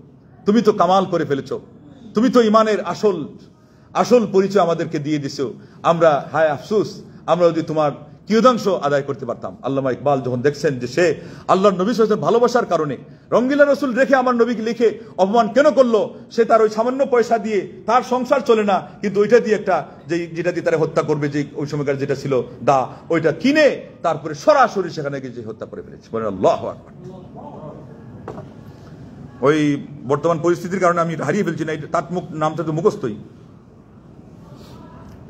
তুমি তো কামাল করে ফেলেছো, তুমি তো ইমানের আসল পরিচয় আমাদেরকে দিয়ে দিছো। আমরা হায় আফসোস, আমরা যদি তোমার কিয়দাংশ আদায় করতে পারতাম। আল্লামা ইকবাল যখন দেখছেন যে সে আল্লাহর নবী সাল্লাল্লাহু আলাইহি ওয়াসাল্লাম ভালোবাসার কারণে রঙ্গিলা রসুল রেখে আমার নবীকে লিখে অপমান কেন করলো? সে তার ওই সামান্য পয়সা দিয়ে তার সংসার চলে না, কিন্তু ওইটা দিয়ে একটা যেটা দিয়ে তারা হত্যা করবে, যে ওই সময়কার যেটা ছিল দা, ওইটা কিনে তারপরে সরাসরি সেখানে গিয়ে হত্যা করে ফেলেছে। বলেন আল্লাহু আকবার। ওই বর্তমান পরিস্থিতির কারণে আমি হারিয়ে ফেলছি না, তার নামটা তো মুখস্থই।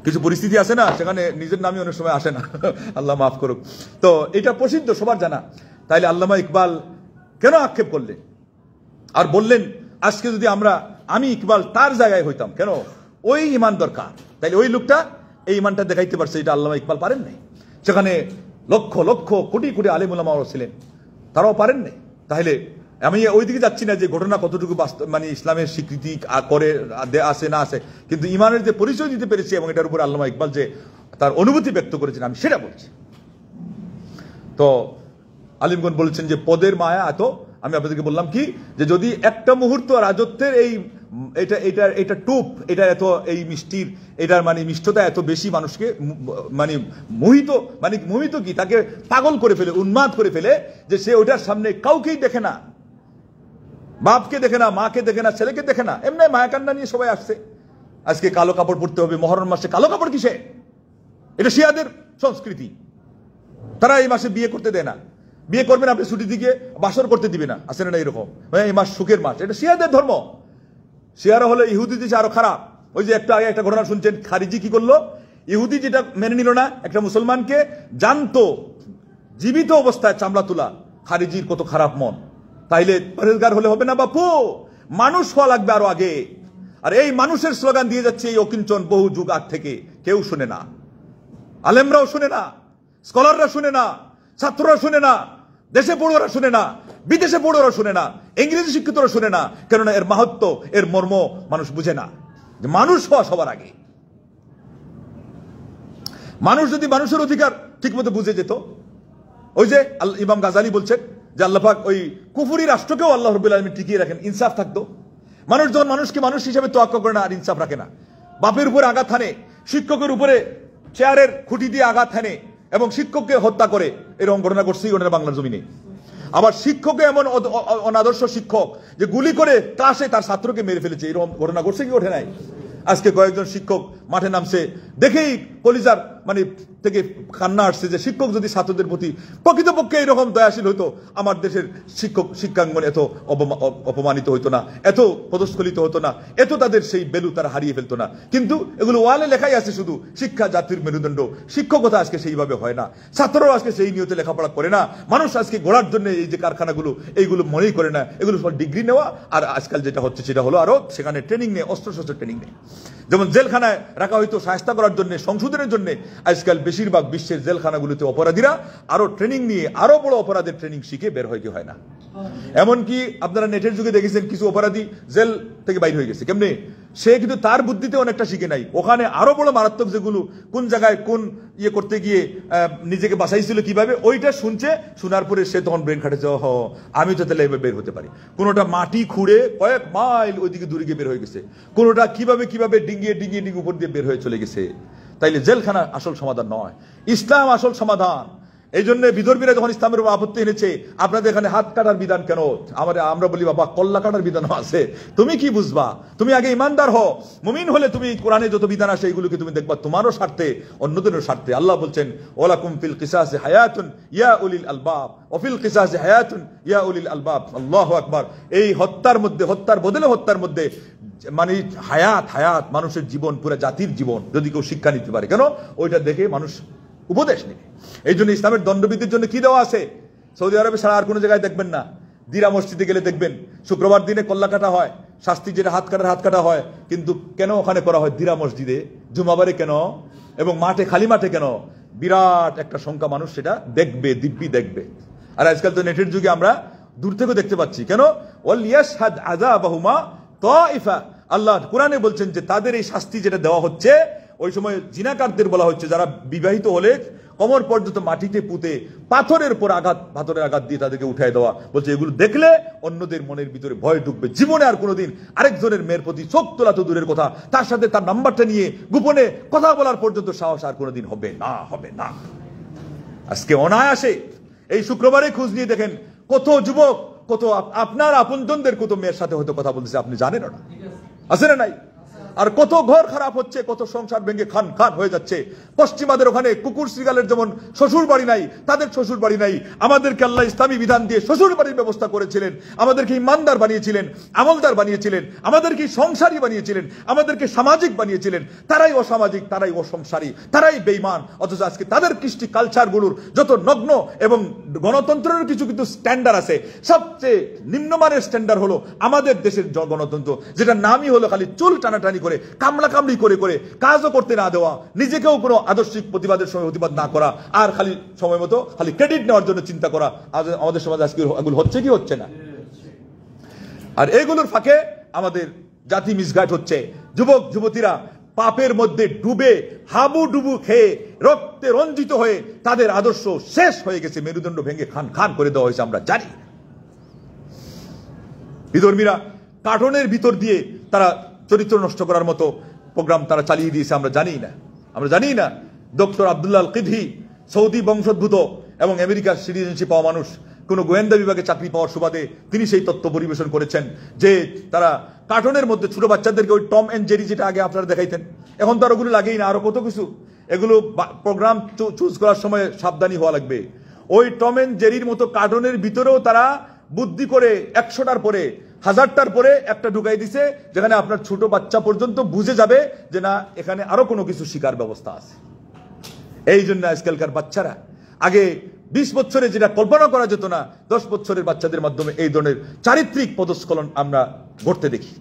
কিছু পরিস্থিতি আছে না, সেখানে নিজের নামই অনেক সময় আসে না, আল্লাহ মাফ করুক। তো এটা প্রসিদ্ধ, সবার জানা। তাইলে আল্লামা ইকবাল কেন আক্ষেপ করলেন আর বললেন আজকে যদি আমি ইকবাল তার জায়গায় হইতাম, কেন? ওই ইমান দরকার। তাইলে ওই লোকটা এই ইমানটা দেখাইতে পারছে, এটা আল্লামা ইকবাল পারেন নাই। সেখানে লক্ষ লক্ষ কোটি কোটি আলেম উলামাও ছিলেন, তারাও পারেন নাই। তাহলে আমি ওই দিকে যাচ্ছি না যে ঘটনা কতটুকু মানে ইসলামের স্বীকৃতি করে আসে না আসে, কিন্তু ইমানের যে পরিচয় দিতে পেরেছি এবং এটার উপর আল্লামা ইকবাল যে তার অনুভূতি ব্যক্ত করেছেন, আমি সেটা বলছি। তো আলিমগণ বলেছেন যে পদের মায়া এত আমি আপনাদেরকে বললাম কি, যে যদি একটা মুহূর্ত রাজত্বের এই এটা টুপ, এটা এত এই মিষ্টির, এটার মানে মিষ্টতা এত বেশি মানুষকে মানে মোহিত কি, তাকে পাগল করে ফেলে, উন্মাদ করে ফেলে, যে সে ওটার সামনে কাউকেই দেখে না, বাপকে দেখে না, মাকে দেখে না, ছেলেকে দেখে না, এমনি মায়া কান্না নিয়ে সবাই আসছে। আজকে কালো কাপড় পরতে হবে, মহরম মাসে কালো কাপড় কিসে? এটা শিয়াদের সংস্কৃতি। তারা এই মাসে বিয়ে করতে দেয় না, বিয়ে করবেন আপনি ছুটি দিকে, বাসর করতে দিবে না, আসেন না এরকম, এই মাস সুখের মাস, এটা শিয়াদের ধর্ম। শিয়ারা হলো ইহুদি দিচ্ছে আরো খারাপ। ওই যে আগে একটা ঘটনা শুনছেন, খারিজি কি করলো, ইহুদি যেটা মেনে নিল না, একটা মুসলমানকে জানতো জীবিত অবস্থায় চামড়া তোলা, খারিজির কত খারাপ মন। তাইলে পরেজগার হলে হবে না বাপু, মানুষ হওয়া লাগবে আরো আগে। আর এই মানুষের স্লোগান দিয়ে যাচ্ছে এই অকিঞ্চন বহু যুগ আগ থেকে, কেউ শুনে না, আলেমরাও শুনে না, স্কলাররা শুনে না, ছাত্ররা শুনে না, দেশে পড়ুয়ারা শুনে না, বিদেশে পড়ুয়ারা শুনে না, ইংরেজি শিক্ষিতরা শুনে না, কেননা এর মাহাত্ম, এর মর্ম মানুষ বুঝে না। যে মানুষ হওয়া সবার আগে। মানুষ যদি মানুষের অধিকার ঠিক মতো বুঝে যেত, ওই যে ইমাম গাজালি বলছেন যে আল্লাহ পাক ওই কুফরি রাষ্ট্রকেও আল্লাহ রাব্বুল আলামিন টিকিয়ে রাখেন, ইনসাফ থাকতো। মানুষ যখন মানুষকে মানুষ হিসেবে তোয়াক্কা করে না আর ইনসাফ রাখে না, বাপের উপরে আঘাত হানে, শিক্ষকের উপরে চেয়ারের খুঁটি দিয়ে আঘাত হানে এবং শিক্ষককে হত্যা করে, এরকম ঘটনা ঘটছেই ঘটনা বাংলার জমিনে। আবার শিক্ষককে এমন অনাদর্শ শিক্ষক যে গুলি করে ক্লাসে তার ছাত্রকে মেরে ফেলেছে, এরকম ঘটনা ঘটছে কি ওঠে নাই? আজকে কয়েকজন শিক্ষক মাঠে নামছে, দেখেই কলিজার মানে থেকে কান্না আসছে যে শিক্ষক যদি ছাত্রদের প্রতি প্রকৃতপক্ষে এরকম দয়াশীল হতো, আমার দেশের শিক্ষাঙ্গন এত অপমানিত হইতো না, এত পদস্খলিত হতো না, এত তাদের সেই বেলু তারা হারিয়ে ফেলতো না। কিন্তু এগুলো ওয়ালে লেখাই আছে শুধু, শিক্ষা জাতির মেরুদণ্ড। শিক্ষকতা আজকে সেইভাবে হয় না, ছাত্ররাও আজকে সেই নিয়তে লেখাপড়া করে না। মানুষ আজকে গড়ার জন্য এই যে কারখানাগুলো, এইগুলো মনেই করে না, এগুলো সব ডিগ্রি নেওয়া। আর আজকাল যেটা হচ্ছে সেটা হলো আরো সেখানে ট্রেনিং নেই, অস্ত্রশস্ত্র ট্রেনিং নেই। যেমন জেলখানায় রাখা হয়তো শায়েস্তা করার জন্য, সংশোধনের জন্য, আজকাল বেশিরভাগ বিশ্বের জেলখানাগুলোতে অপরাধীরা আরো ট্রেনিং নিয়ে আরো বড় অপরাধের ট্রেনিং শিখে বের হইতে হয় না। এমনকি আপনারা নেটের যুগে দেখেছেন কিছু অপরাধী জেল থেকে বাইর হয়ে গেছে, কেমনে? সে কিন্তু তার বুদ্ধিতে অনেকটা শিখে নাই, ওখানে আরো বড় মারাত্মক যেগুলো কোন জায়গায় কোন ইয়ে করতে গিয়ে নিজেকে বাঁচাইছিল কিভাবে, ওইটা শুনছে, শোনার পরে সে তখন ব্রেন খাটেছে, হ আমি তো তাহলে এবার বের হতে পারি। কোনোটা মাটি খুঁড়ে কয়েক মাইল ওইদিকে দূরে গিয়ে বের হয়ে গেছে, কোনোটা কিভাবে ডিঙ্গিয়ে উপর দিয়ে বের হয়ে চলে গেছে। তাইলে জেলখানা আসল সমাধান নয়, ইসলাম আসল সমাধান। এই জন্য বিধর্মীরা যখন ইসলামের উপর আপত্তি এনেছে, আপনাদের এখানে হাত কাটার বিধান কেন? আমরা বলি বাবা কল্লা কাটার বিধানও আছে, তুমি কি বুঝবা? তুমি আগে ইমানদার হও, মুমিন হলে তুমি কোরআনে যত বিধান আসে এইগুলোকে তুমি দেখবা তোমারও স্বার্থে, অন্যদেরও স্বার্থে। আল্লাহ বলছেন ওয়ালাকুম ফিল কিসাসি হায়াতুন ইয়া উলিল আলবাব, ওয়াফিল কিসাসি হায়াতুন ইয়া উলিল আলবাব। আল্লাহু আকবার। এই হত্যার মধ্যে, হত্যার বদলে হত্যার মধ্যে মানে হায়াত মানুষের জীবন, পুরো জাতির জীবন যদি কেউ শিক্ষা নিতে পারে, কেন ওইটা দেখে মানুষ উপদেশ নেবে। এই জন্য ইসলামের দণ্ডবিধির জন্য কি দেওয়া আছে? সৌদি আরবে ছাড়া আর কোনো জায়গায় দেখবেন না। দিরা মসজিদে গেলে দেখবেন শুক্রবার দিনে কল্লা কাটা হয়, শাস্তি যেটা হাত কাটা হয়। কিন্তু কেন ওখানে করা হয় দিরা মসজিদে, জুমাবারে কেন, এবং মাঠে, খালি মাঠে কেন? বিরাট একটা সংখ্যা মানুষ সেটা দেখবে, দিব্যি দেখবে। আর আজকাল তো নেটের যুগে আমরা দূর থেকে দেখতে পাচ্ছি। কেন? ওয়ালিয়াশহাদ আযাবাহুমা তাইফা। আল্লাহ কোরআনে বলছেন যে তাদের এই শাস্তি যেটা দেওয়া হচ্ছে, ওই সময় জিনাকারদের বলা হচ্ছে যারা বিবাহিত হলে কোমর পর্যন্ত মাটিতে পুঁতে পাথরের আঘাত দিয়ে তাদেরকে উঠায় দেওয়া। বলছে এগুলো দেখলে অন্যদের মনের ভিতরে ভয় ঢুকবে, জীবনে আর কোনোদিন আরেকজনের মেয়ের প্রতি চোখ তোলা তো দূরের কথা, তার সাথে তার নাম্বারটা নিয়ে গোপনে কথা বলার পর্যন্ত সাহস আর কোনোদিন হবে না। আজকে অনায়াসে এই শুক্রবারে খোঁজ নিয়ে দেখেন কত যুবক, কত আপনার আপনজনদের কত মেয়ের সাথে হয়তো কথা বলতেছে, আপনি জানেন না, আছে না নাই? আর কত ঘর খারাপ হচ্ছে, কত সংসার ভেঙে খান হয়ে যাচ্ছে। পশ্চিমাদের ওখানে কুকুর শ্রীগালের যেমন শ্বশুর বাড়ি নাই, তাদের শ্বশুর বাড়ি নাই। আমাদেরকে আল্লাহ ইসলামী বিধান দিয়ে শ্বশুর বাড়ির ব্যবস্থা করেছিলেন, আমাদেরকে ইমানদার বানিয়েছিলেন, আমলদার বানিয়েছিলেন, আমাদেরকে সংসারী বানিয়েছিলেন, আমাদেরকে সামাজিক বানিয়েছিলেন। তারাই অসামাজিক, তারাই অসংসারী, তারাই বেঈমান। অথচ আজকে তাদের কৃষ্টি কালচারগুলোর যত নগ্ন, এবং গণতন্ত্রের কিছু কিন্তু স্ট্যান্ডার্ড আছে, সবচেয়ে নিম্নমানের স্ট্যান্ডার্ড হলো আমাদের দেশের গণতন্ত্র, যেটা নামই হলো খালি চুল টানাটানি করে, কামড়ি করে কাজও করতে না দেওয়া, নিজেকেও কোনো আদর্শিক প্রতিবাদের সময় প্রতিবাদ না করা, আর খালি সময় মতো খালি ক্রেডিট নেওয়ার জন্য চিন্তা করা। আমাদের সমাজে আজকে এগুলো হচ্ছে কি হচ্ছে না? আর এগুলোর ফাঁকে আমাদের জাতি মিসগাইড হচ্ছে। যুবক যুবতীরা পাপের মধ্যে ডুবে হাবুডুবু খেয়ে রক্তে রঞ্জিত হয়ে তাদের আদর্শ শেষ হয়ে গেছে, মেরুদণ্ড ভেঙে খান করে দেওয়া হয়েছে, আমরা জানি। বিধর্মীরা কার্টনের ভিতর দিয়ে তারা চরিত্র নষ্ট করার মতো প্রোগ্রাম তারা চালিয়ে দিয়েছে। আমরা জানি না ডক্টর আব্দুল্লাহ আল কিদহি, সৌদি বংশোদ্ভূত এবং আমেরিকার সিটিজেনশিপ পাওয়া মানুষ, কোন গোয়েন্দা বিভাগে চাকরি পাওয়ার সুবাদে তিনি সেই তথ্য পরিবেশন করেছেন যে তারা কার্টনের মধ্যে ছোট বাচ্চাদেরকে ওই টম এন্ড জেরি, যেটা আগে আপনারা দেখাইতেন, এখন তো আর ওগুলো লাগেই না, আরো কত কিছু, এগুলো প্রোগ্রাম চুজ করার সময় সাবধানী হওয়া লাগবে। ওই টম এন্ড জেরির মতো কার্টনের ভিতরেও তারা বুদ্ধি করে 100টার পরে 1000টার পরে একটা ঢুকাই দিছে, যেখানে আপনার ছোট বাচ্চা পর্যন্ত বুঝে যাবে যে না, এখানে আরো কোনো কিছু শিকার ব্যবস্থা আছে। এই জন্য আজকালকার বাচ্চারা আগে 20 বছরে যেটা কল্পনা করা যেত না, 10 বছরের বাচ্চাদের মাধ্যমে এই ধরনের চারিত্রিক পদস্খলন আমরা ঘটতে দেখি।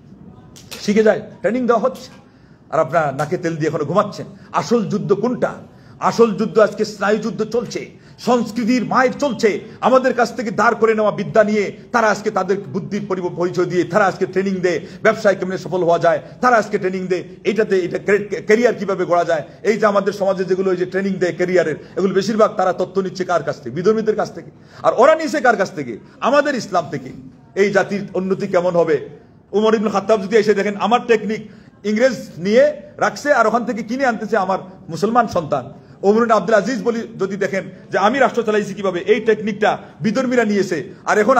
শিখে যায়, ট্রেনিং দেওয়া হচ্ছে, আর আপনার নাকে তেল দিয়ে এখনো ঘুমাচ্ছেন। আসল যুদ্ধ কোনটা? আসল যুদ্ধ আজকে স্নায়ু যুদ্ধ চলছে, সংস্কৃতির মায়ের চলছে। আমাদের কাছ থেকে দাঁড় করে নেওয়া বিদ্যা নিয়ে তারা আজকে তাদের বুদ্ধির পরিচয় দিয়ে তারা আজকে ট্রেনিং দেয় ব্যবসায় কেমনে সফল হওয়া যায়, তারা আজকে ট্রেনিং দেয় এটা ক্যারিয়ার কিভাবে গড়া যায়। এই যে আমাদের সমাজে যেগুলো যে ট্রেনিং দেয় ক্যারিয়ারের, এগুলো বেশিরভাগ তারা তথ্য নিচ্ছে কার কাছ থেকে? বিধর্মীদের কাছ থেকে। আর ওরা নিচ্ছে কার কাছ থেকে? আমাদের ইসলাম থেকে। এই জাতির উন্নতি কেমন হবে? উমর ইবনে খাত্তাব যদি এসে দেখেন আমার টেকনিক ইংরেজ নিয়ে রাখছে আর ওখান থেকে কিনে আনতেছে আমার মুসলমান সন্তান, ওমর ইবনে আব্দুল আজিজ বলি যদি দেখেন যে আমি রাষ্ট্র চালাইছি কিভাবে, এই টেকনিকটা বিধর্মীরা নিয়েছে, আর এখন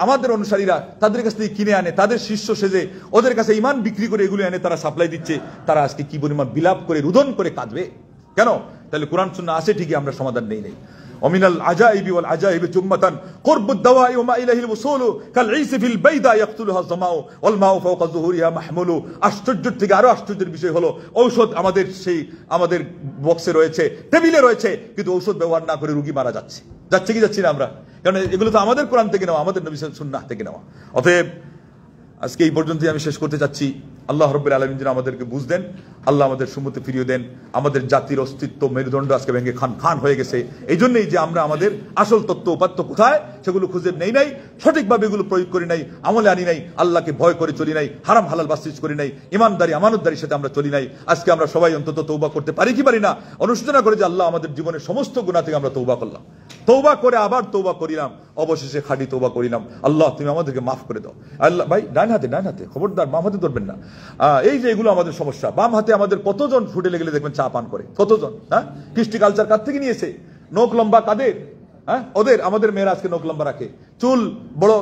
আমাদের অনুসারীরা তাদের কাছ থেকে কিনে আনে, তাদের শিষ্য সেজে ওদের কাছে ইমান বিক্রি করে এগুলো এনে তারা সাপ্লাই দিচ্ছে। তারা আজকে কি পরিমাণ বিলাপ করে রুদন করে কাঁদবে কেন? তাহলে কোরআন সুন্নাহ আছে ঠিকই, আমরা সমাধান নেই। অমিনাল আজাইবি ওয়াল আজাইবি জুম্মাতান কুরবুদ দাওয়াই ওয়া মা ইলাইহিল উসুলু কাল ঈসি ফিল বাইদা ইয়াকতুলুহা যামাউ ওয়াল মাউ ফাওকা যুহুরিহা মাহমুলু। আশ্চর্যের থেকে আরো আশ্চর্যের বিষয় হলো ঔষধ আমাদের বক্সে রয়েছে, টেবিলে রয়েছে, কিন্তু ঔষধ ব্যবহার না করে রোগী মারা যাচ্ছে কি যাচ্ছি না আমরা? কারণ এগুলো তো আমাদের কোরআন থেকে নেওয়া, আমাদের নবী সুন্নাহ থেকে নেওয়া। অতএব আজকে এই পর্যন্তই আমি শেষ করতে চাচ্ছি। আল্লাহ রাব্বুল আলামিন যেন আমাদেরকে বুঝ দেন, আল্লাহ আমাদের সম্মতি ফিরিয়ে দেন। আমাদের জাতির অস্তিত্ব মেরুদণ্ড আজকে ভেঙে খান হয়ে গেছে। এই জন্যই যে আমরা আমাদের আসল তত্ত্ব উপাত্ত কোথায় সেগুলো খুঁজে নেই নাই, সঠিকভাবে এগুলো প্রয়োগ করি নাই, আমলে আনি নাই, আল্লাহকে ভয় করে চলি নাই, হারাম হালাল বাসিজ করি নাই, ইমানদারি আমানতদারির সাথে আমরা চলি নাই। আজকে আমরা সবাই অন্তত তৌবা করতে পারি কি পারি না? অনুশোচনা করে যে আল্লাহ আমাদের জীবনের সমস্ত গুনাহ থেকে আমরা তৌবা করলাম, তৌবা করে আবার তৌবা করিলাম, অবশেষে খাঁটি তৌবা করিলাম। আল্লাহ তুমি আমাদেরকে মাফ করে দাও। আল্লাহ ভাই ডান হাতে খবরদার বাম হাতে ধরবেন না। এই যে এগুলো আমাদের সমস্যা। বাম হাতে আমাদের কতজন ফুটে লেগে দেখবেন চা পান করে, কতজন। হ্যাঁ, কৃষ্টি কালচার কার থেকে নিয়েছে? নোক লম্বা কাদের? হ্যাঁ, ওদের। আমাদের মেয়েরা আজকে নোক লম্বা রাখে, চুল বড়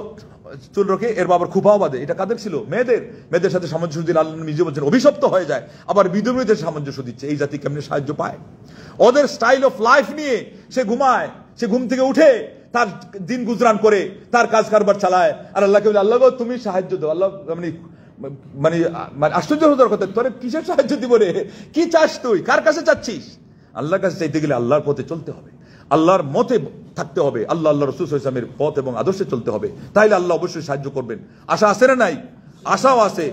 চুল রাখে, এর বাবার খুপাও বাদে। এটা কাদের ছিল? মেয়েদের সাথে সামঞ্জস্য দিলে আল্লাহ নিজে বলছেন অভিশপ্ত হয়ে যায়, আবার বিধর্মীদের সামঞ্জস্য দিচ্ছে। এই জাতি কেমনে সাহায্য পায়? ওদের স্টাইল অফ লাইফ নিয়ে সে ঘুমায়, সে ঘুম থেকে উঠে তার দিন গুজরান করে, তার কাজ কারবার চালায়, আর আল্লাহকে বলে আল্লাহ তুমি সাহায্য দাও। আল্লাহ মানে আশ্চর্য হওয়ার কথা, তোরে কিসের সাহায্য দিব রে? কি চাস তুই? কার কাছে চাচ্ছিস? আল্লাহর কাছে চাইতে গেলে আল্লাহর পথে চলতে হবে, আল্লাহর মতে থাকতে হবে, আল্লাহ রাসূল সাল্লাল্লাহু আলাইহি ওয়াসাল্লামের পথ এবং আদর্শে চলতে হবে। তাইলে আল্লাহ অবশ্যই সাহায্য করবেন। আশা আছে না নাই? আশাও আছে,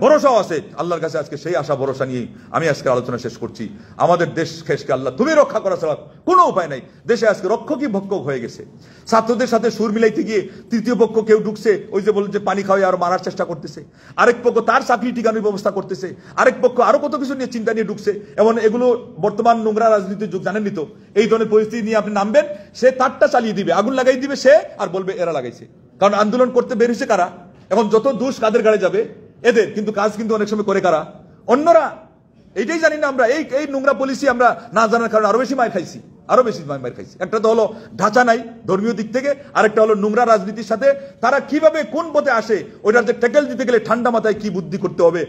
ভরসাও আছে। আল্লাহর কাছে আজকে সেই আশা ভরসা নিয়ে আমি আজকে আলোচনা শেষ করছি। আমাদের দেশকে আল্লাহ তুমি রক্ষা করা ছাড়া কোনো উপায় নাই। দেশে আজকে রক্ষকই ভক্ষক হয়ে গেছে। ছাত্রদের সাথে সুর মিলাইতে গিয়ে তৃতীয় পক্ষ কেউ ঢুকছে, ওই যে বলছে পানি খাওয়াই আরো মারার চেষ্টা করতেছে। আরেক পক্ষ তার চাকরি ঠিকানোর ব্যবস্থা করতেছে, আরেক পক্ষ আরো কত কিছু নিয়ে চিন্তা নিয়ে ঢুকছে। এবং এগুলো বর্তমান নোংরা রাজনীতির যুগ, জানেননি তো? এই ধরনের পরিস্থিতি নিয়ে আপনি নামবেন, সে তারটা চালিয়ে দিবে, আগুন লাগাই দিবে সে, আর বলবে এরা লাগাইছে। কারণ আন্দোলন করতে বের হয়েছে কারা? এখন যত দোষ কাদের গাড়ে যাবে? এদের। কিন্তু কাজ কিন্তু অনেক সময় করে কারা? অন্যরা। এইটাই জানি না আমরা। এই নোংরা পলিসি আমরা না জানার কারণে আরো বেশি মার খাইছি। একটা তো হলো ঢাঁচা নাই ধর্মীয় দিক থেকে, আরেকটা হলো নোংরা রাজনীতির সাথে তারা কিভাবে কোন পথে আসে ওইটার যে ট্যাকেল দিতে গেলে ঠান্ডা মাথায় কি বুদ্ধি করতে হবে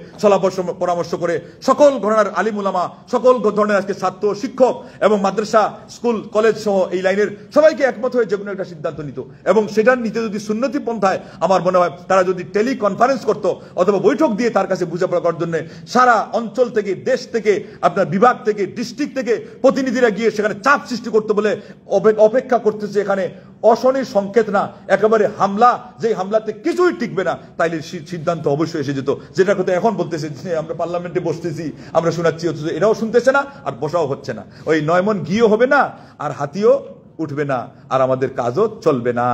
পরামর্শ করে সকল ঘরানার আলিম উলামা, সকল ধরনের আজকে ছাত্র শিক্ষক এবং মাদ্রাসা স্কুল কলেজ সহ এই লাইনের সবাইকে একমত হয়ে যে কোনো একটা সিদ্ধান্ত নিত, এবং সেটার নিতে যদি সুন্নতি পন্থায় আমার মনে হয় তারা যদি টেলি কনফারেন্স করতো অথবা বৈঠক দিয়ে তার কাছে বোঝাপড়া করার জন্য সারা অঞ্চল থেকে, দেশ থেকে, আপনার বিভাগ থেকে, ডিস্ট্রিক্ট থেকে প্রতিনিধিরা গিয়ে সেখানে চাপ সৃষ্টি করতে বলে অপেক্ষা করতেছে। এখানে অশনির সংকেত না, একেবারে হামলা, যে হামলাতে কিছুই টিকবে না, তাইলে সিদ্ধান্ত অবশ্যই এসে যেত। যেটা কথা এখন বলতেছে যে আমরা পার্লামেন্টে বসতেছি, আমরা শোনাচ্ছি, এটাও শুনতেছে না আর বসাও হচ্ছে না। ওই 9 মণ ঘিও হবে না আর হাতিও উঠবে না, আর আমাদের কাজও চলবে না।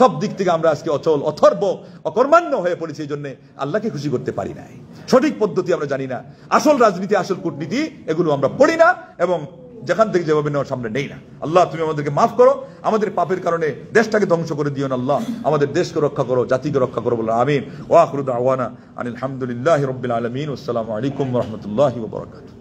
সব দিক থেকে আমরা আজকে অচল, অথর্ব, অকর্মাণ্য হয়ে পড়েছি। এই জন্য আল্লাহকে খুশি করতে পারি নাই। সঠিক পদ্ধতি আমরা জানি না, আসল রাজনীতি, আসল কূটনীতি এগুলো আমরা পড়ি না, এবং যেখান থেকে যেভাবে নেওয়ার সামনে নেই না। আল্লাহ তুমি আমাদেরকে মাফ করো, আমাদের পাপের কারণে দেশটাকে ধ্বংস করে দিও না আল্লাহ, আমাদের দেশকে রক্ষা করো, জাতিকে রক্ষা করো বলে আমিন। ওয়া আখিরু দাওয়ানা আনিল হামদুলিল্লাহি রাব্বিল আলামিন। আসসালামু আলাইকুম ওয়া রাহমাতুল্লাহি ওয়া বারাকাতুহু।